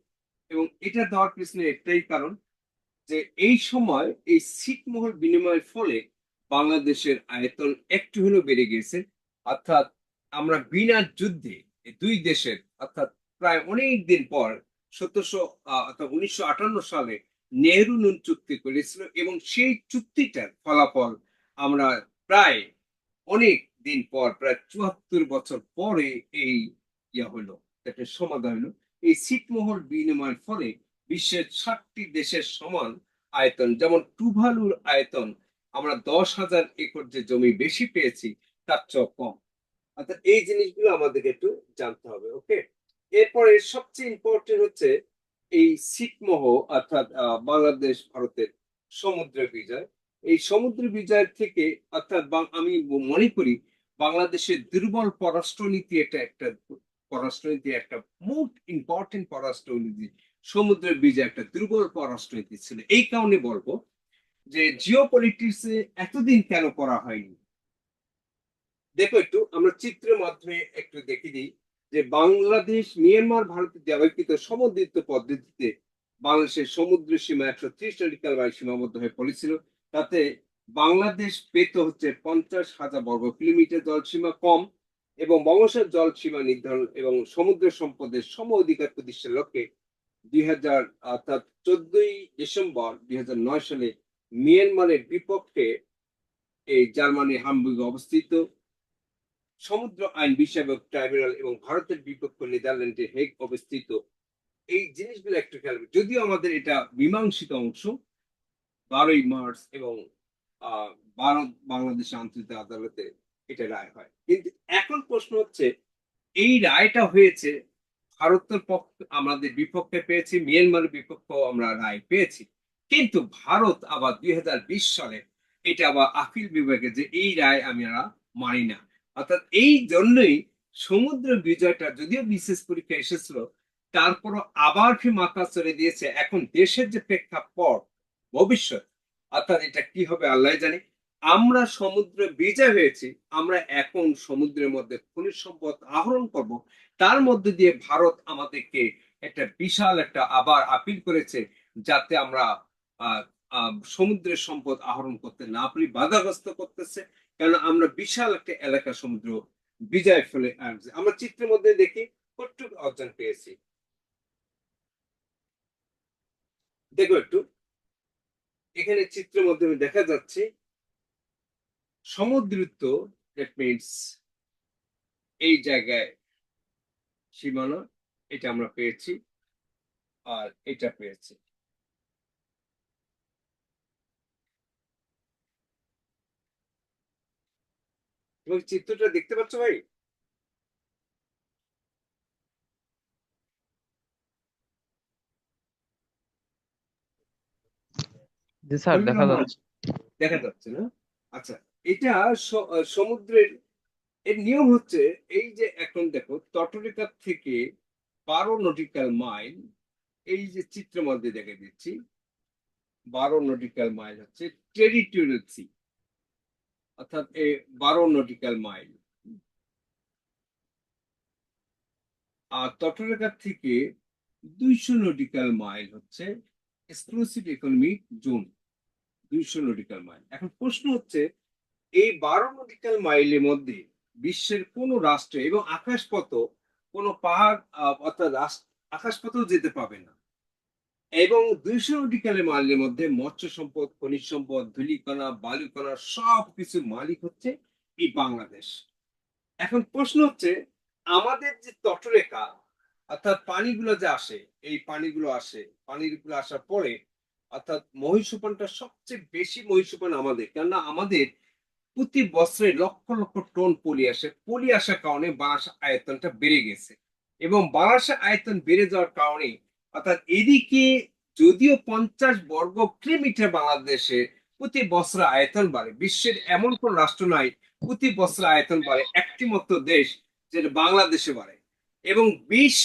এবং এটা দেওয়ার পিছনে একটাই কারণ যে এই সময় এই ছিটমহল বিনিময়ের ফলে বাংলাদেশের আয়তন একটু হলেও বেড়ে গিয়েছে। অর্থাৎ আমরা বিনা যুদ্ধে এই দুই দেশের অর্থাৎ প্রায় অনেক দিন পর 1958 সালে নেহেরু নুন চুক্তি করেছিল, এবং সেই চুক্তিটার ফলাফল আমরা প্রায় অনেক দিন পর, প্রায় 74 বছর পরে এই হলো, একটা সমাধান হলো। এই ছিটমহল বিনিময়ের ফলে বিশ্বের 60টি দেশের সমান আয়তন, যেমন টুভালুর আয়তন আমরা 10,000 একর যে জমি বেশি পেয়েছি তার চেয়ে কম। অর্থাৎ এই জিনিসগুলো আমাদেরকে একটু জানতে হবে। ওকে, এরপরে সবচেয়ে ইম্পর্টেন্ট হচ্ছে এই ছিটমহ, অর্থাৎ বাংলাদেশ ভারতের সমুদ্র বিজয়। এই সমুদ্র বিজয়ের থেকে, অর্থাৎ আমি মনে করি বাংলাদেশের দুর্বল পররাষ্ট্রনীতি, এটা একটা পররাষ্ট্রনীতি, একটা মোস্ট ইম্পর্টেন্ট পররাষ্ট্রনীতি। সমুদ্রের বিজয় একটা দুর্বল পররাষ্ট্রনীতি ছিল। এই কারণে বলবো যে জিও পলিটিক্সে এতদিন কেন করা হয়নি। দেখো, একটু আমরা চিত্রের মাধ্যমে একটু দেখে দিই যে বাংলাদেশ মিয়ানমার ভারতের ব্যবহৃত সমুদ্রিত পদ্ধতিতে বাংলাদেশের সমুদ্র সীমা 130 নটিক্যাল মাইল সীমাবদ্ধ হয়ে পড়েছিল। তাতে বাংলাদেশ পেত হচ্ছে 50,000 বর্গ কিলোমিটার জলসীমা কম, এবং বঙ্গোপসাগর জল সীমা নির্ধারণ এবং সমুদ্র সম্পদের সম অধিকার প্রতিষ্ঠার লক্ষ্যে 2000 অর্থাৎ 14ই ডিসেম্বর 2009 সালে মিয়ানমারের বিপক্ষে এই জার্মানি হামবুর্গে অবস্থিত সমুদ্র আইন বিষয়ক ট্রাইব্যুনাল এবং ভারতের বিপক্ষ নেদারল্যান্ডের হেগ অবস্থিত এই জিনিসগুলো একটু খেয়াল করবে। যদিও আমাদের এটা মীমাংসিত অংশ, 12ই মার্চ এবং ভারত বাংলাদেশ আন্তর্জাতিক আদালতে এটা রায় হয়। কিন্তু এখন প্রশ্ন হচ্ছে, এই রায়টা হয়েছে ভারতের পক্ষে, আমাদের বিপক্ষে পেয়েছি, মিয়ানমারের বিপক্ষে আমরা রায় পেয়েছি। কিন্তু ভারত আবার 2020 সালে এটা আবার আপিল বিভাগে যে এই রায় আমরা মানি না। অর্থাৎ এই জন্যই সমুদ্র বিজয়টা যদিও বিশেষ পরীক্ষা এসেছিল, তারপরও আবার কি মাথা চড়ে দিয়েছে। এখন দেশের যে প্রেক্ষাপট, ভবিষ্যৎ, অর্থাৎ এটা কি হবে আল্লাহ জানে। আমরা সমুদ্র বিজয় হয়েছি, আমরা এখন সমুদ্রের মধ্যে খনিজ সম্পদ আহরণ করব। তার মধ্যে দিয়ে ভারত আমাদেরকে একটা বিশাল একটা আবার আপিল করেছে, যাতে আমরা আহ সমুদ্রের সম্পদ আহরণ করতে না পারি, বাধাগ্রস্ত করতেছে। কারণ আমরা বিশাল একটা এলাকা সমুদ্র বিজয় ফেলে আমরা চিত্রের মধ্যে দেখি কতটুকু অর্জন পেয়েছি। দেখো একটু, এখানে চিত্রের মধ্যে দেখা যাচ্ছে সমুদ্রিত, দ্যাট মিনস এই জায়গায় সীমানা, এটা আমরা পেয়েছি, আর এটা পেয়েছি। এবং চিত্রটা দেখতে পাচ্ছ ভাই? জি স্যার, খলিল দেখা রহমান, যাচ্ছে। দেখা যাচ্ছে না? আচ্ছা, এটা সমুদ্রের এর নিয়ম হচ্ছে এই যে, এখন দেখো তটরেখা থেকে 12 নটিক্যাল মাইল, এই যে চিত্রের মধ্যে দেখে দিচ্ছি, 12 নটিক্যাল মাইল হচ্ছে টেরিটোরিয়াল সি, অর্থাৎ 12 নটিক্যাল মাইল। আর তটরেখা থেকে 200 নটিক্যাল মাইল হচ্ছে exclusive economic zone, 200 nautical mile. এখন প্রশ্ন হচ্ছে, এই 12 নটিক্যাল মাইলের মধ্যে বিশ্বের কোন রাষ্ট্রে এবং আকাশপথ, কোন পাহাড় অর্থাৎ আকাশপথেও যেতে পাবে না। এবং 200 নটিক্যাল মাইলের মধ্যে মৎস্য সম্পদ, খনিজ সম্পদ, ধূলিকণা, বালুকণা সব কিছু মালিক হচ্ছে এই বাংলাদেশ। এখন প্রশ্ন হচ্ছে, আমাদের যে তটরেখা, অর্থাৎ পানিগুলো যে আসে, এই পানিগুলো আসে, পানিগুলো আসার পরে অর্থাৎ মহীসোপানটা সবচেয়ে বেশি মহীসোপান আমাদের, কেননা আমাদের প্রতি বছরে লক্ষ লক্ষ টন পলি আসে। পলি আসার কারণে বাংলাদেশের আয়তনটা বেড়ে গেছে, এবং বাংলাদেশের আয়তন বেড়ে যাওয়ার কারণে অর্থাৎ এদিকে যদিও 50 বর্গ কিলোমিটার বাংলাদেশে প্রতি বছর আয়তন বাড়ে, বিশ্বের এমন কোন রাষ্ট্র নাই প্রতি বছর আয়তন বাড়ে, একটি মাত্র দেশ যেটা বাংলাদেশে বাড়ে। এবং 20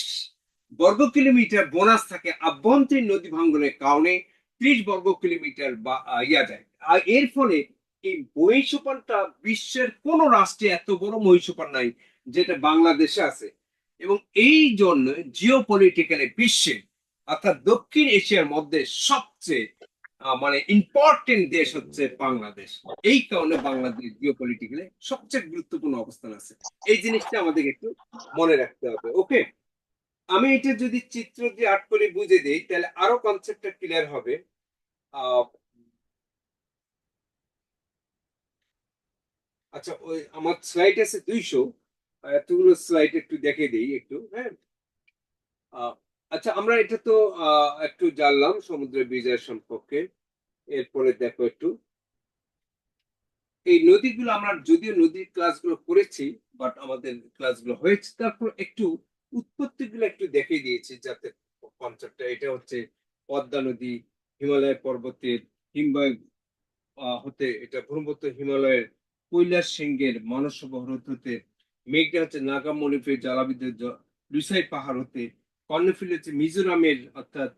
বর্গ কিলোমিটার বোনাস থাকে আভ্যন্তরীণ নদী ভাঙ্গনের কারণে, 30 বর্গ কিলোমিটার বা ইয়া যায়। আর এর ফলে এই মহীসোপানটা বিশ্বের কোন রাষ্ট্রে এত বড় মহীসোপান নাই যেটা বাংলাদেশে আছে। এবং এই জন্য জিও পলিটিক্যালি বিশ্বে, অর্থাৎ দক্ষিণ এশিয়ার মধ্যে সবচেয়ে মানে ইম্পর্টেন্ট দেশ হচ্ছে বাংলাদেশ। এই কারণে বাংলাদেশ জিওপলিটিক্যালি সবচেয়ে গুরুত্বপূর্ণ অবস্থান আছে। এই জিনিসটা আমাদের একটু মনে রাখতে হবে। ওকে, আমি এটা যদি চিত্র দিয়ে আর্ট করে বুঝে দিই তাহলে আরো কনসেপ্টটা ক্লিয়ার হবে। আহ, আচ্ছা, ওই আমার স্লাইড আছে 200, এতগুলো স্লাইড একটু দেখে দিই একটু, হ্যাঁ। আহ, আচ্ছা, আমরা এটা তো একটু জানলাম সমুদ্র বিজয় সম্পর্কে। এরপরে দেখো একটু এই নদীগুলো, আমরা যদিও নদীর ক্লাসগুলো করেছি, বাট আমাদের ক্লাসগুলো হয়েছে, তারপর একটু উৎপত্তিগুলো একটু দেখে দিয়েছি যাতে কনসেপ্টটা এটা হচ্ছে পদ্মা নদী হিমালয় পর্বতের হিমবাহ হতে, এটা ব্রহ্মপুত্র হিমালয়ের কৈলাস শৃঙ্গের মানস পর্বত হতে, মেঘনা হচ্ছে নাগা মণিপুরের জলাবিদ্যুৎ লুসাই পাহাড় হতে, কর্ণফুলী হচ্ছে মিজোরামের অর্থাৎ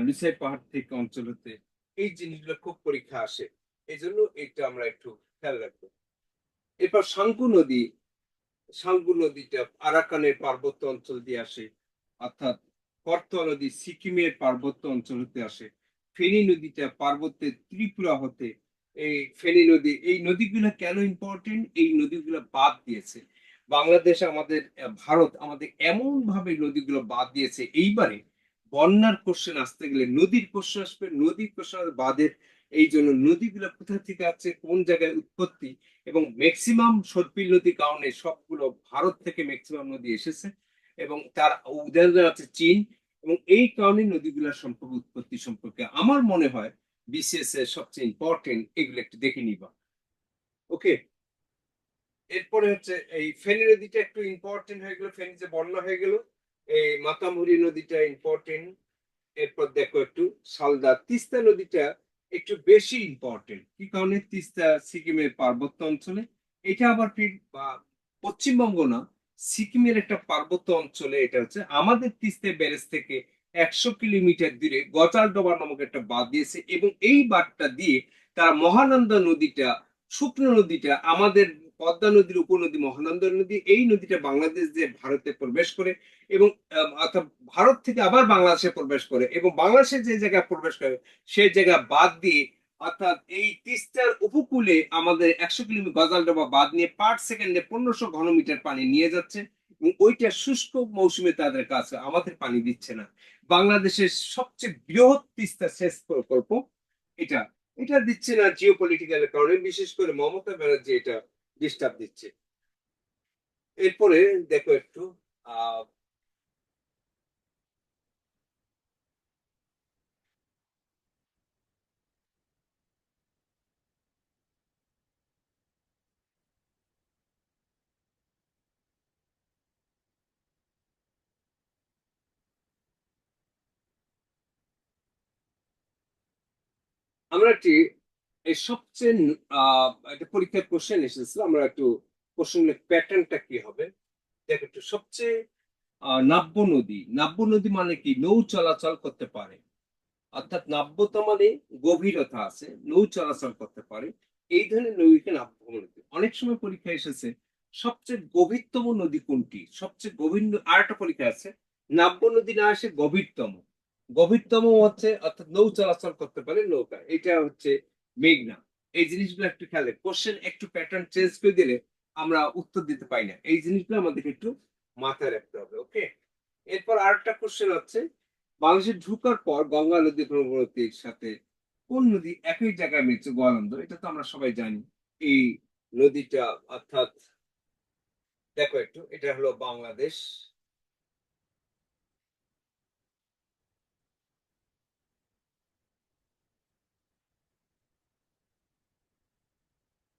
লুসাই পাহাড় থেকে অঞ্চল হতে। এই জিনিসগুলো খুব পরীক্ষা আসে, এই জন্য এটা আমরা একটু খেয়াল রাখবো। এরপর সাঙ্কু নদী, সাঙ্গু নদীটা আরাকানের পার্বত্য অঞ্চল দিয়ে আসে, অর্থাৎ করতোয়া নদী সিকিমের পার্বত্য অঞ্চল হতে আসে। ফেনী নদীটা পার্বত্যের ত্রিপুরা হতে। এই ফেনী নদী, এই নদীগুলো কেন ইম্পর্টেন্ট, এই নদীগুলো বাদ দিয়েছে বাংলাদেশ আমাদের, ভারত আমাদের এমন ভাবে নদীগুলো বাদ দিয়েছে। এইবারে বন্যার কোশ্চেন আসতে গেলে নদীর কোশ্চেন আসবে, নদীর কোশ্চেন বাদের। এই জন্য নদীগুলো কোথা থেকে আছে, কোন জায়গায় উৎপত্তি, এবং ম্যাক্সিমাম সর্পিল নদীর কারণে সবগুলো ভারত থেকে ম্যাক্সিমাম নদী এসেছে, এবং তার উদাহরণ আছে চীন। এবং এই কারণে নদীগুলোর সম্পর্কে উৎপত্তি সম্পর্কে আমার মনে হয় বিসিএস এর সবচেয়ে ইম্পর্টেন্ট, এগুলো একটু দেখে নিবা। ওকে, এরপরে হচ্ছে এই ফেনী নদীটা একটু ইম্পর্টেন্ট হয়ে গেল, ফেনী যে বন্যা হয়ে গেল, এই মাতামুহুরী নদীটা ইম্পর্টেন্ট। এরপর দেখো একটু সালদা তিস্তা নদীটা একটু বেশি ইম্পর্টেন্ট। কি কারণে? তিস্তা সিকিমের পার্বত্য অঞ্চলে, এটা আবার পশ্চিমবঙ্গ না, সিকিমের একটা পার্বত্য অঞ্চলে। এটা হচ্ছে আমাদের তিস্তা ব্যারেজ থেকে 100 কিলোমিটার দূরে গজালডোবা নামক একটা বাঁধ দিয়েছে, এবং এই বাঁধটা দিয়ে তারা মহানন্দা নদীটা, শুকনো নদীটা, আমাদের পদ্মা নদীর উপনদী মহানন্দা নদী, এই নদীটা বাংলাদেশ দিয়ে ভারতে প্রবেশ করে, এবং অর্থাৎ ভারত থেকে আবার বাংলাদেশে প্রবেশ করে, এবং বাংলাদেশে যে জায়গায় প্রবেশ করে সেই জায়গা বাদ দিয়ে, অর্থাৎ এই তিস্তার উপকূলে আমাদের 100 কিলোমিটার গজালডোবা বাদ নিয়ে পার সেকেন্ডে 1500 ঘনমিটার পানি নিয়ে যাচ্ছে, এবং ওইটা শুষ্ক মৌসুমে তাদের কাছে, আমাদের পানি দিচ্ছে না। বাংলাদেশের সবচেয়ে বৃহৎ তিস্তা সেচ প্রকল্প এটা, এটা দিচ্ছে না জিও পলিটিক্যাল কারণে, বিশেষ করে মমতা ব্যানার্জি এটা ডিস্টার্ব দিচ্ছে। এরপরে দেখো একটু আহ আমরা একটি এই সবচেয়ে একটা পরীক্ষার কোশ্চেন এসেছিল, আমরা একটু কোশ্চেনের প্যাটার্নটা কি হবে দেখ একটু। সবচেয়ে নাব্য নদী, নাব্য নদী মানে কি? নৌ চলাচল করতে পারে, অর্থাৎ নাব্যতা মানে গভীরতা আছে, নৌ চলাচল করতে পারে, এই ধরনের নদীকে নাব্য নদী। অনেক সময় পরীক্ষা এসেছে সবচেয়ে গভীরতম নদী কোনটি, সবচেয়ে গভীর আর একটা পরীক্ষা আছে নাব্য নদী না আসে গভীরতম, গভীরতম হচ্ছে অর্থাৎ নৌ চলাচল করতে পারে নৌকা, এটা হচ্ছে মেঘনা। এই জিনিসগুলো একটু খেয়াল, কোশ্চেন একটু প্যাটার্ন চেঞ্জ করে দিলে আমরা উত্তর দিতে পারি না, এই জিনিসগুলো আমাদেরকে একটু মাথায় রাখতে হবে। ওকে, এরপর আরেকটা কোশ্চেন হচ্ছে বাংলাদেশে ঢুকার পর গঙ্গা নদী ব্রহ্মপুত্রের সাথে কোন নদী একই জায়গায় মিলছে? গোয়ালন্দ, এটা তো আমরা সবাই জানি। এই নদীটা অর্থাৎ দেখো একটু, এটা হলো বাংলাদেশ,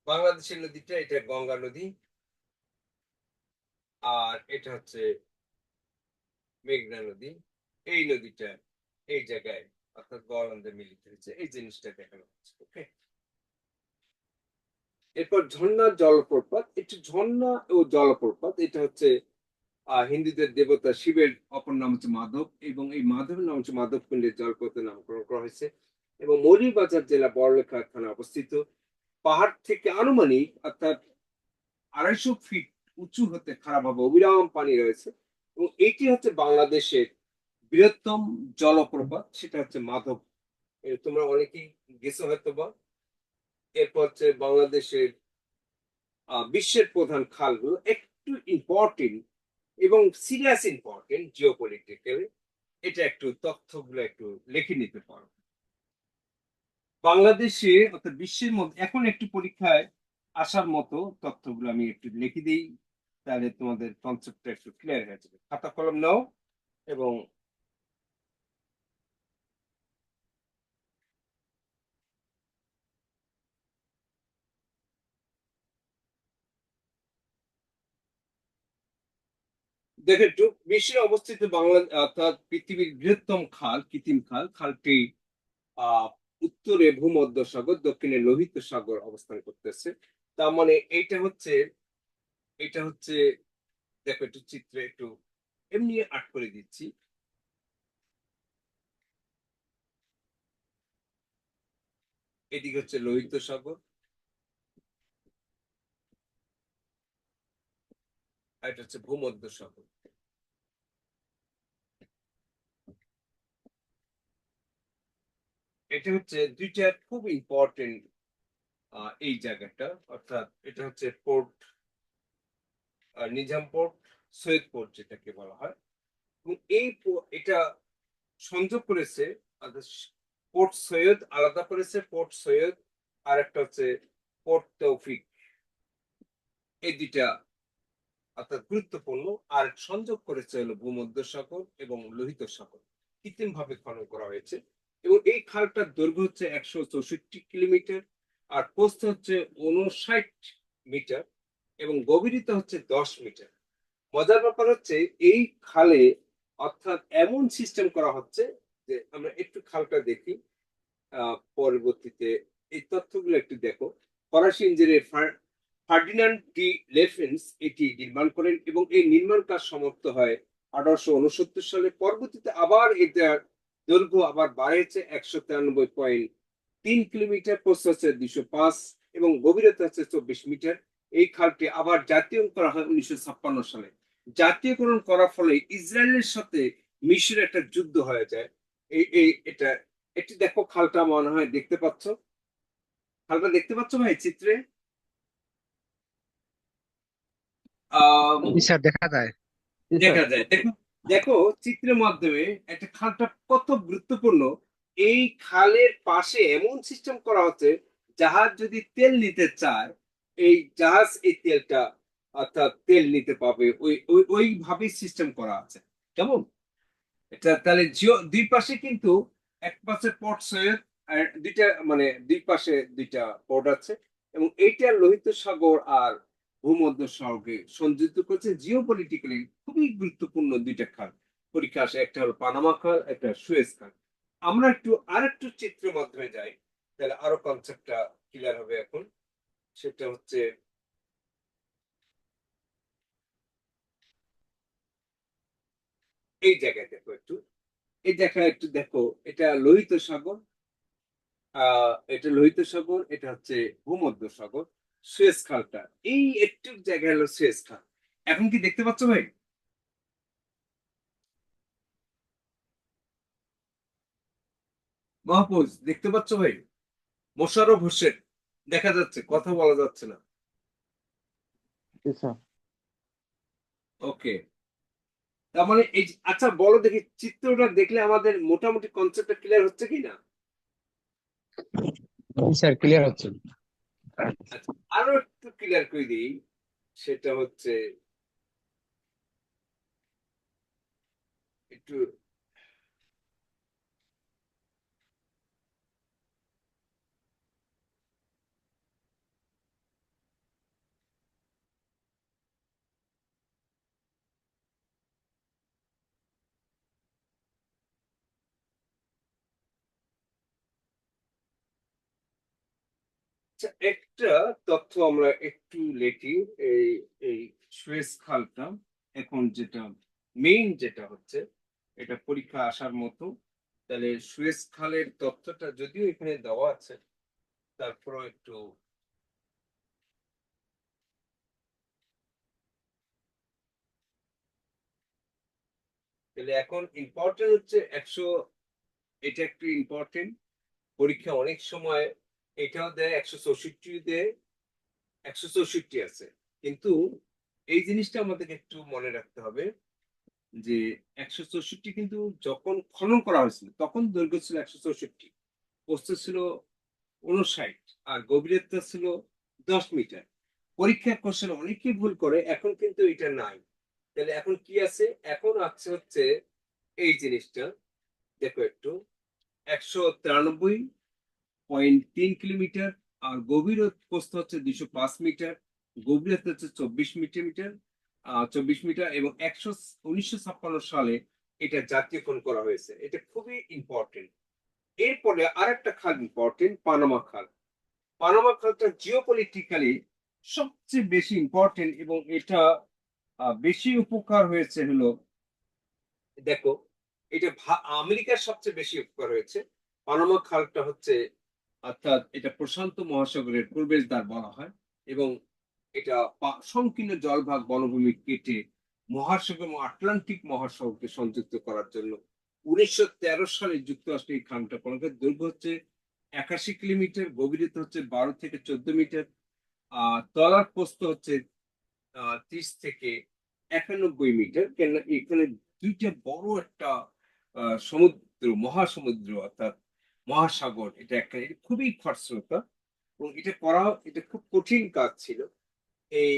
বাংলাদেশের নদীটা এটা গঙ্গা নদী, আর এটা হচ্ছে মেঘনা নদী। এই নদীটা এই জায়গায় অর্থাৎ গোয়ালন্দে মিলিত হয়েছে, এই জিনিসটা দেখানো হচ্ছে। ওকে, এরপর ঝর্ণা জলপ্রপাত, একটু ঝর্ণা ও জলপ্রপাত, এটা হচ্ছে হিন্দুদের দেবতা শিবের অপর নাম হচ্ছে মাধব, এবং এই মাধবের নাম হচ্ছে মাধব কুণ্ডের জলপ্রপাতের নামকরণ করা হয়েছে, এবং মৌলভীবাজার জেলা বড়লেখা থানা অবস্থিত। পাহাড় থেকে আনুমানিক অর্থাৎ 250 ফিট উঁচু হতে খারাপ হবে অবিরাম পানি রয়েছে, এবং এটি হচ্ছে বাংলাদেশের বৃহত্তম জলপ্রপাত, সেটা হচ্ছে মাধব। তোমরা অনেকেই গেছো হয়তো বা। এরপর হচ্ছে বাংলাদেশের বিশ্বের প্রধান খালগুলো একটু ইম্পর্টেন্ট এবং সিরিয়াস ইম্পর্টেন্ট জিওপলিটিক্যাল, এটা একটু তথ্যগুলো একটু লিখে নিতে পারো। বাংলাদেশে অর্থাৎ বিশ্বের মধ্যে এখন একটু পরীক্ষায় আসার মতো তথ্যগুলো আমি একটু লিখে দিই, তাহলে তোমাদের কনসেপ্টটা একটু ক্লিয়ার হয়ে যাবে। খাতা কলম নাও এবং দেখো একটু বিশ্বে অবস্থিত বাংলা অর্থাৎ পৃথিবীর বৃহত্তম খাল কৃত্রিম খাল, খালটি আহ উত্তরে ভূমধ্যসাগর, দক্ষিণে লোহিত সাগর অবস্থান করতেছে। তার মানে এটা হচ্ছে দেখো একটু চিত্রে একটু এমনি আট করে দিচ্ছি। এদিকে হচ্ছে লোহিত সাগর, আর এটা হচ্ছে ভূমধ্যসাগর। এটা হচ্ছে দুইটা খুব ইম্পর্টেন্ট এই জায়গাটা, অর্থাৎ এটা হচ্ছে port Nizam port, Syed port যেটাকে বলা হয়। এবং এটা সংযোগ করেছে পোর্ট সৈয়দ, আলাদা করেছে পোর্ট সৈয়দ, আর একটা হচ্ছে পোর্ট তৌফিক। এই দুইটা অর্থাৎ গুরুত্বপূর্ণ। আর সংযোগ করেছে হলো ভূমধ্যসাগর এবং লোহিত সাগর, কৃত্রিম ভাবে খনন করা হয়েছে। এবং এই খালটার দৈর্ঘ্য হচ্ছে 164 কিলোমিটার, আর প্রস্থ হচ্ছে 59 মিটার, এবং গভীরতা হচ্ছে 10 মিটার। মজার ব্যাপার হচ্ছে এই খালে অর্থাৎ এমন সিস্টেম করা হচ্ছে যে আমরা একটু খালটা দেখি পরবর্তীতে, এই তথ্যগুলো একটু দেখো। ফরাসি ইঞ্জিনিয়ার ফার্ডিনান্ড ডি লেফেন্স এটি নির্মাণ করেন এবং এই নির্মাণ কাজ সমাপ্ত হয় 1869 সালে। পরবর্তীতে আবার এটার দৈর্ঘ্য আবার বাড়িয়েছে 193.3 কিলোমিটার, প্রস্থ হচ্ছে 205 এবং গভীরতা হচ্ছে 24 মিটার। এই খালটি আবার জাতীয়করণ করা হয় 1956 সালে। জাতীয়করণ করার ফলে ইসরায়েলের সাথে মিশরের একটা যুদ্ধ হয়ে যায়। এটা একটু দেখো, খালটা মনে হয় দেখতে পাচ্ছ, খালটা দেখতে পাচ্ছ ভাই চিত্রে? আহ জি স্যার, দেখা যায়। জি স্যার। দেখা যায়, দেখো দেখো চিত্রের মাধ্যমে একটা খালটা কত গুরুত্বপূর্ণ। এই খালের পাশে এমন সিস্টেম করা হচ্ছে, জাহাজ যদি তেল নিতে চায়, এই জাহাজ এই তেলটা অর্থাৎ তেল নিতে পাবে, ওইভাবেই সিস্টেম করা আছে। কেমন এটা তাহলে জিও দুই পাশে কিন্তু, এক পাশে পোর্ট সৈয়দ, আর দুইটা মানে দুই পাশে দুইটা পোর্ট আছে। এবং এইটা লোহিত সাগর আর ভূমধ্য সাগরকে সংযুক্ত করছে। জিও পলিটিক্যালি খুবই গুরুত্বপূর্ণ দুইটা খাল পরীক্ষা আসে, একটা হলো পানামা খাল, একটা সুয়েজ খাল। আমরা একটু আরেকটু চিত্রের মাধ্যমে যাই, তাহলে আরো কনসেপ্টটা ক্লিয়ার হবে এখন। সেটা হচ্ছে এই জায়গায় দেখো একটু, এই জায়গায় একটু দেখো, এটা লোহিত সাগর, এটা লোহিত সাগর, এটা হচ্ছে ভূমধ্য সাগর, সুয়েজ খালটা এই একটু জায়গা হলো সুয়েজ খাল। এখন কি দেখতে পাচ্ছ ভাই? মাহফুজ দেখতে পাচ্ছ ভাই? মোশাররফ হোসেন দেখা যাচ্ছে, কথা বলা যাচ্ছে না। জি স্যার। ওকে, তার মানে এই আচ্ছা বলো দেখি, চিত্রটা দেখলে আমাদের মোটামুটি কনসেপ্টটা ক্লিয়ার হচ্ছে কি না? জি স্যার, ক্লিয়ার হচ্ছে। আচ্ছা, আরো একটু ক্লিয়ার করে দিই। সেটা হচ্ছে একটু আচ্ছা, একটা তথ্য আমরা একটু লেখি। এই এই সুয়েজ খালটা এখন যেটা মেইন যেটা হচ্ছে, এটা পরীক্ষা আসার মতো। তাহলে সুয়েজ খালের তথ্যটা যদিও এখানে দেওয়া আছে, তারপরও একটু তাহলে এখন ইম্পর্টেন্ট হচ্ছে 100, এটা একটু ইম্পর্টেন্ট। পরীক্ষা অনেক সময় এটাও দেয় 164 দেয়, 164 আছে, কিন্তু এই জিনিসটা আমাদেরকে একটু মনে রাখতে হবে যে 164 কিন্তু যখন খনন করা হয়েছিল তখন দৈর্ঘ্য ছিল 164, প্রস্থ ছিল 59 আর গভীরতা ছিল 10 মিটার। পরীক্ষার কোশ্চেন অনেকেই ভুল করে, এখন কিন্তু এটা নাই। তাহলে এখন কি আছে? এখন আছে হচ্ছে এই জিনিসটা, দেখো একটু, 193.3 কিলোমিটার, আর গভীর প্রস্থ হচ্ছে 205 মিটার, গভীরতা হচ্ছে 24 মিটার, 24 মিটার, এবং 1956 সালে এটা জাতীয়করণ করা হয়েছে। এটা খুবই ইম্পর্টেন্ট। এরপরে আরেকটা খাল ইম্পর্টেন্ট, পানামা খাল। পানামা খালটা জিওপলিটিক্যালি সবচেয়ে বেশি ইম্পর্টেন্ট, এবং এটা বেশি উপকার হয়েছে হলো, দেখো, এটা আমেরিকার সবচেয়ে বেশি উপকার হয়েছে। পানামা খালটা হচ্ছে, অর্থাৎ এটা প্রশান্ত মহাসাগরের প্রবেশদ্বার বলা হয়, এবং এটা সংকীর্ণ জলভাগ বনভূমি কেটে মহাসাগর এবং আটলান্টিক মহাসাগরকে সংযুক্ত করার জন্য 1913 সালে যুক্তরাষ্ট্র এই খালটা প্রণয়ন করে। দৈর্ঘ্য হচ্ছে 81 কিলোমিটার, গভীরতা হচ্ছে 12 থেকে 14 মিটার, তলার প্রস্থ হচ্ছে 30 থেকে 91 মিটার। কেন এখানে দুইটা বড় একটা সমুদ্র, মহাসমুদ্র অর্থাৎ মহাসাগর, এটা একটা, এটা খুবই খরস্রোতা, এবং এটা খুব কঠিন কাজ ছিল। এই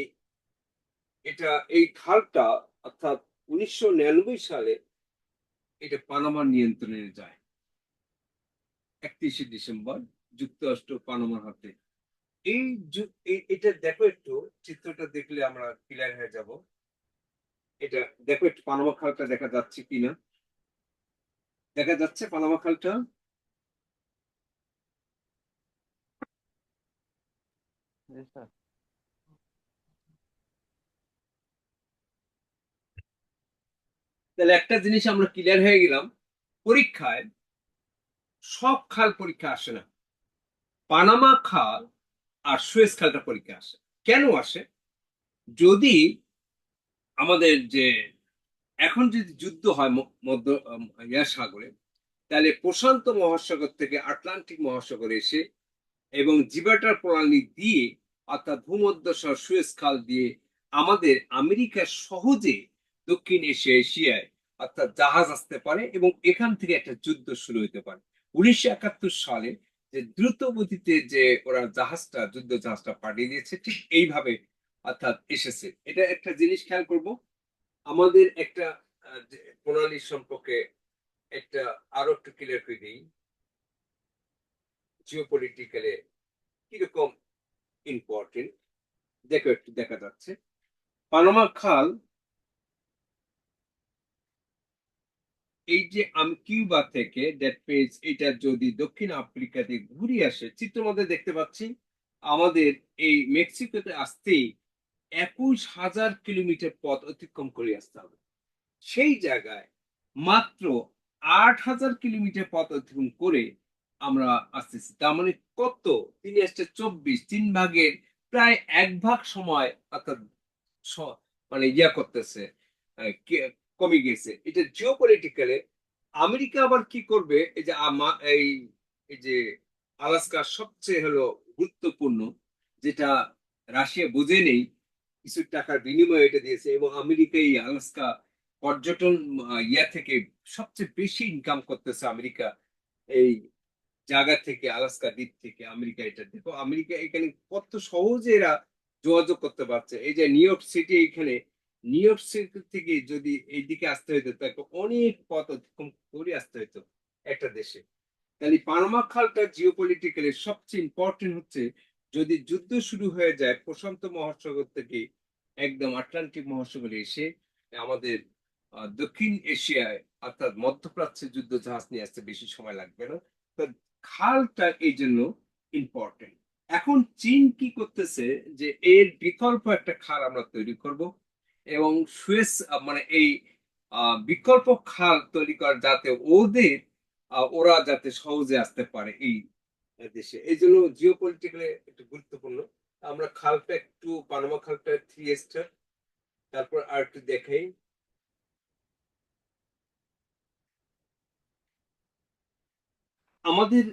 এটা এই খালটা, অর্থাৎ 1999 সালে এটা পানামার নিয়ন্ত্রণে যায়, 31শে ডিসেম্বর যুক্তরাষ্ট্র পানামার হাতে। এটা দেখো একটু, চিত্রটা দেখলে আমরা ক্লিয়ার হয়ে যাব। এটা দেখো একটু, পানামা খালটা দেখা যাচ্ছে কিনা, দেখা যাচ্ছে পানামা খালটা? জি স্যার। তাহলে একটা জিনিস আমরা ক্লিয়ার হয়ে গেলাম, পরীক্ষায় সব খাল পরীক্ষা আসে না, পানামা খাল আর সুয়েজ খালটা পরীক্ষা আসে। কেন আসে? যদি আমাদের যে এখন যদি যুদ্ধ হয় মধ্য ইয়া সাগরে, তাহলে প্রশান্ত মহাসাগর থেকে আটলান্টিক মহাসাগরে এসে এবং জিব্রাল্টার প্রণালী দিয়ে, অর্থাৎ ভূমধ্যসাগর সুয়েজ খাল দিয়ে আমাদের আমেরিকা সহজে দক্ষিণ এশিয়ায় অর্থাৎ জাহাজ আসতে পারে, এবং এখান থেকে একটা যুদ্ধ শুরু হতে পারে। 1971 সালে যে দ্রুত গতিতে যে ওরা জাহাজটা, যুদ্ধ জাহাজটা পাঠিয়ে দিয়েছে, ঠিক এইভাবে অর্থাৎ এসেছে। এটা একটা জিনিস খেয়াল করব, আমাদের একটা প্রণালী সম্পর্কে একটা আরো একটু ক্লিয়ার করে দিই, জিওপলিটিক্যালে কিরকম ইম্পর্টেন্ট। দেখো একটু, দেখা যাচ্ছে পানামা খাল, এই যে আমি কিউবা থেকে দ্যাট মিনস এটা যদি দক্ষিণ আফ্রিকাতে ঘুরে আসে, চিত্রের মধ্যে দেখতে পাচ্ছি আমাদের এই মেক্সিকোতে আসতেই 21,000 কিলোমিটার পথ অতিক্রম করে আসতে হবে। সেই জায়গায় মাত্র 8,000 কিলোমিটার পথ অতিক্রম করে আমরা আসতেছি। তার মানে কত? 3 × 24, 3 ভাগের প্রায় 1 ভাগ সময়, অর্থাৎ মানে ইয়া করতেছে, কমে গেছে। এটা জিওপলিটিক্যালে আমেরিকা আবার কি করবে, এই যে এই যে আলাস্কা সবচেয়ে হলো গুরুত্বপূর্ণ, যেটা রাশিয়া বুঝে নেই, কিছু টাকার বিনিময়ে এটা দিয়েছে, এবং আমেরিকা এই আলাস্কা পর্যটন ইয়া থেকে সবচেয়ে বেশি ইনকাম করতেছে আমেরিকা, এই জায়গা থেকে, আলাস্কা দ্বীপ থেকে আমেরিকা। এটা দেখো, আমেরিকা এখানে কত সহজে এরা যোগাযোগ করতে পারছে। এই যে নিউ ইয়র্ক সিটি, এখানে নিউ ইয়র্ক সিটি থেকে যদি এইদিকে আসতে হইতো তাকে অনেক পথ অতিক্রম করে আসতে হইতো একটা দেশে। তাহলে পানামা খালটা জিওপলিটিক্যালি সবচেয়ে ইম্পর্টেন্ট হচ্ছে, যদি যুদ্ধ শুরু হয়ে যায় প্রশান্ত মহাসাগর থেকে একদম আটলান্টিক মহাসাগরে এসে আমাদের দক্ষিণ এশিয়ায় অর্থাৎ মধ্যপ্রাচ্যে যুদ্ধ জাহাজ নিয়ে আসতে বেশি সময় লাগবে না। তো খালটা এই জন্য ইম্পর্টেন্ট। এখন চীন কি করতেছে, যে এর বিকল্প একটা খাল আমরা তৈরি করব, এবং সুয়েজ মানে এই বিকল্প খাল তৈরি করা, যাতে ওরা যাতে সহজে আসতে পারে এই দেশে। এই জন্য জিওপলিটিক্যালি একটু গুরুত্বপূর্ণ। আমরা খালটা একটু, পানামা খালটা 3 স্টার, তারপর আর একটু দেখাই। আমাদের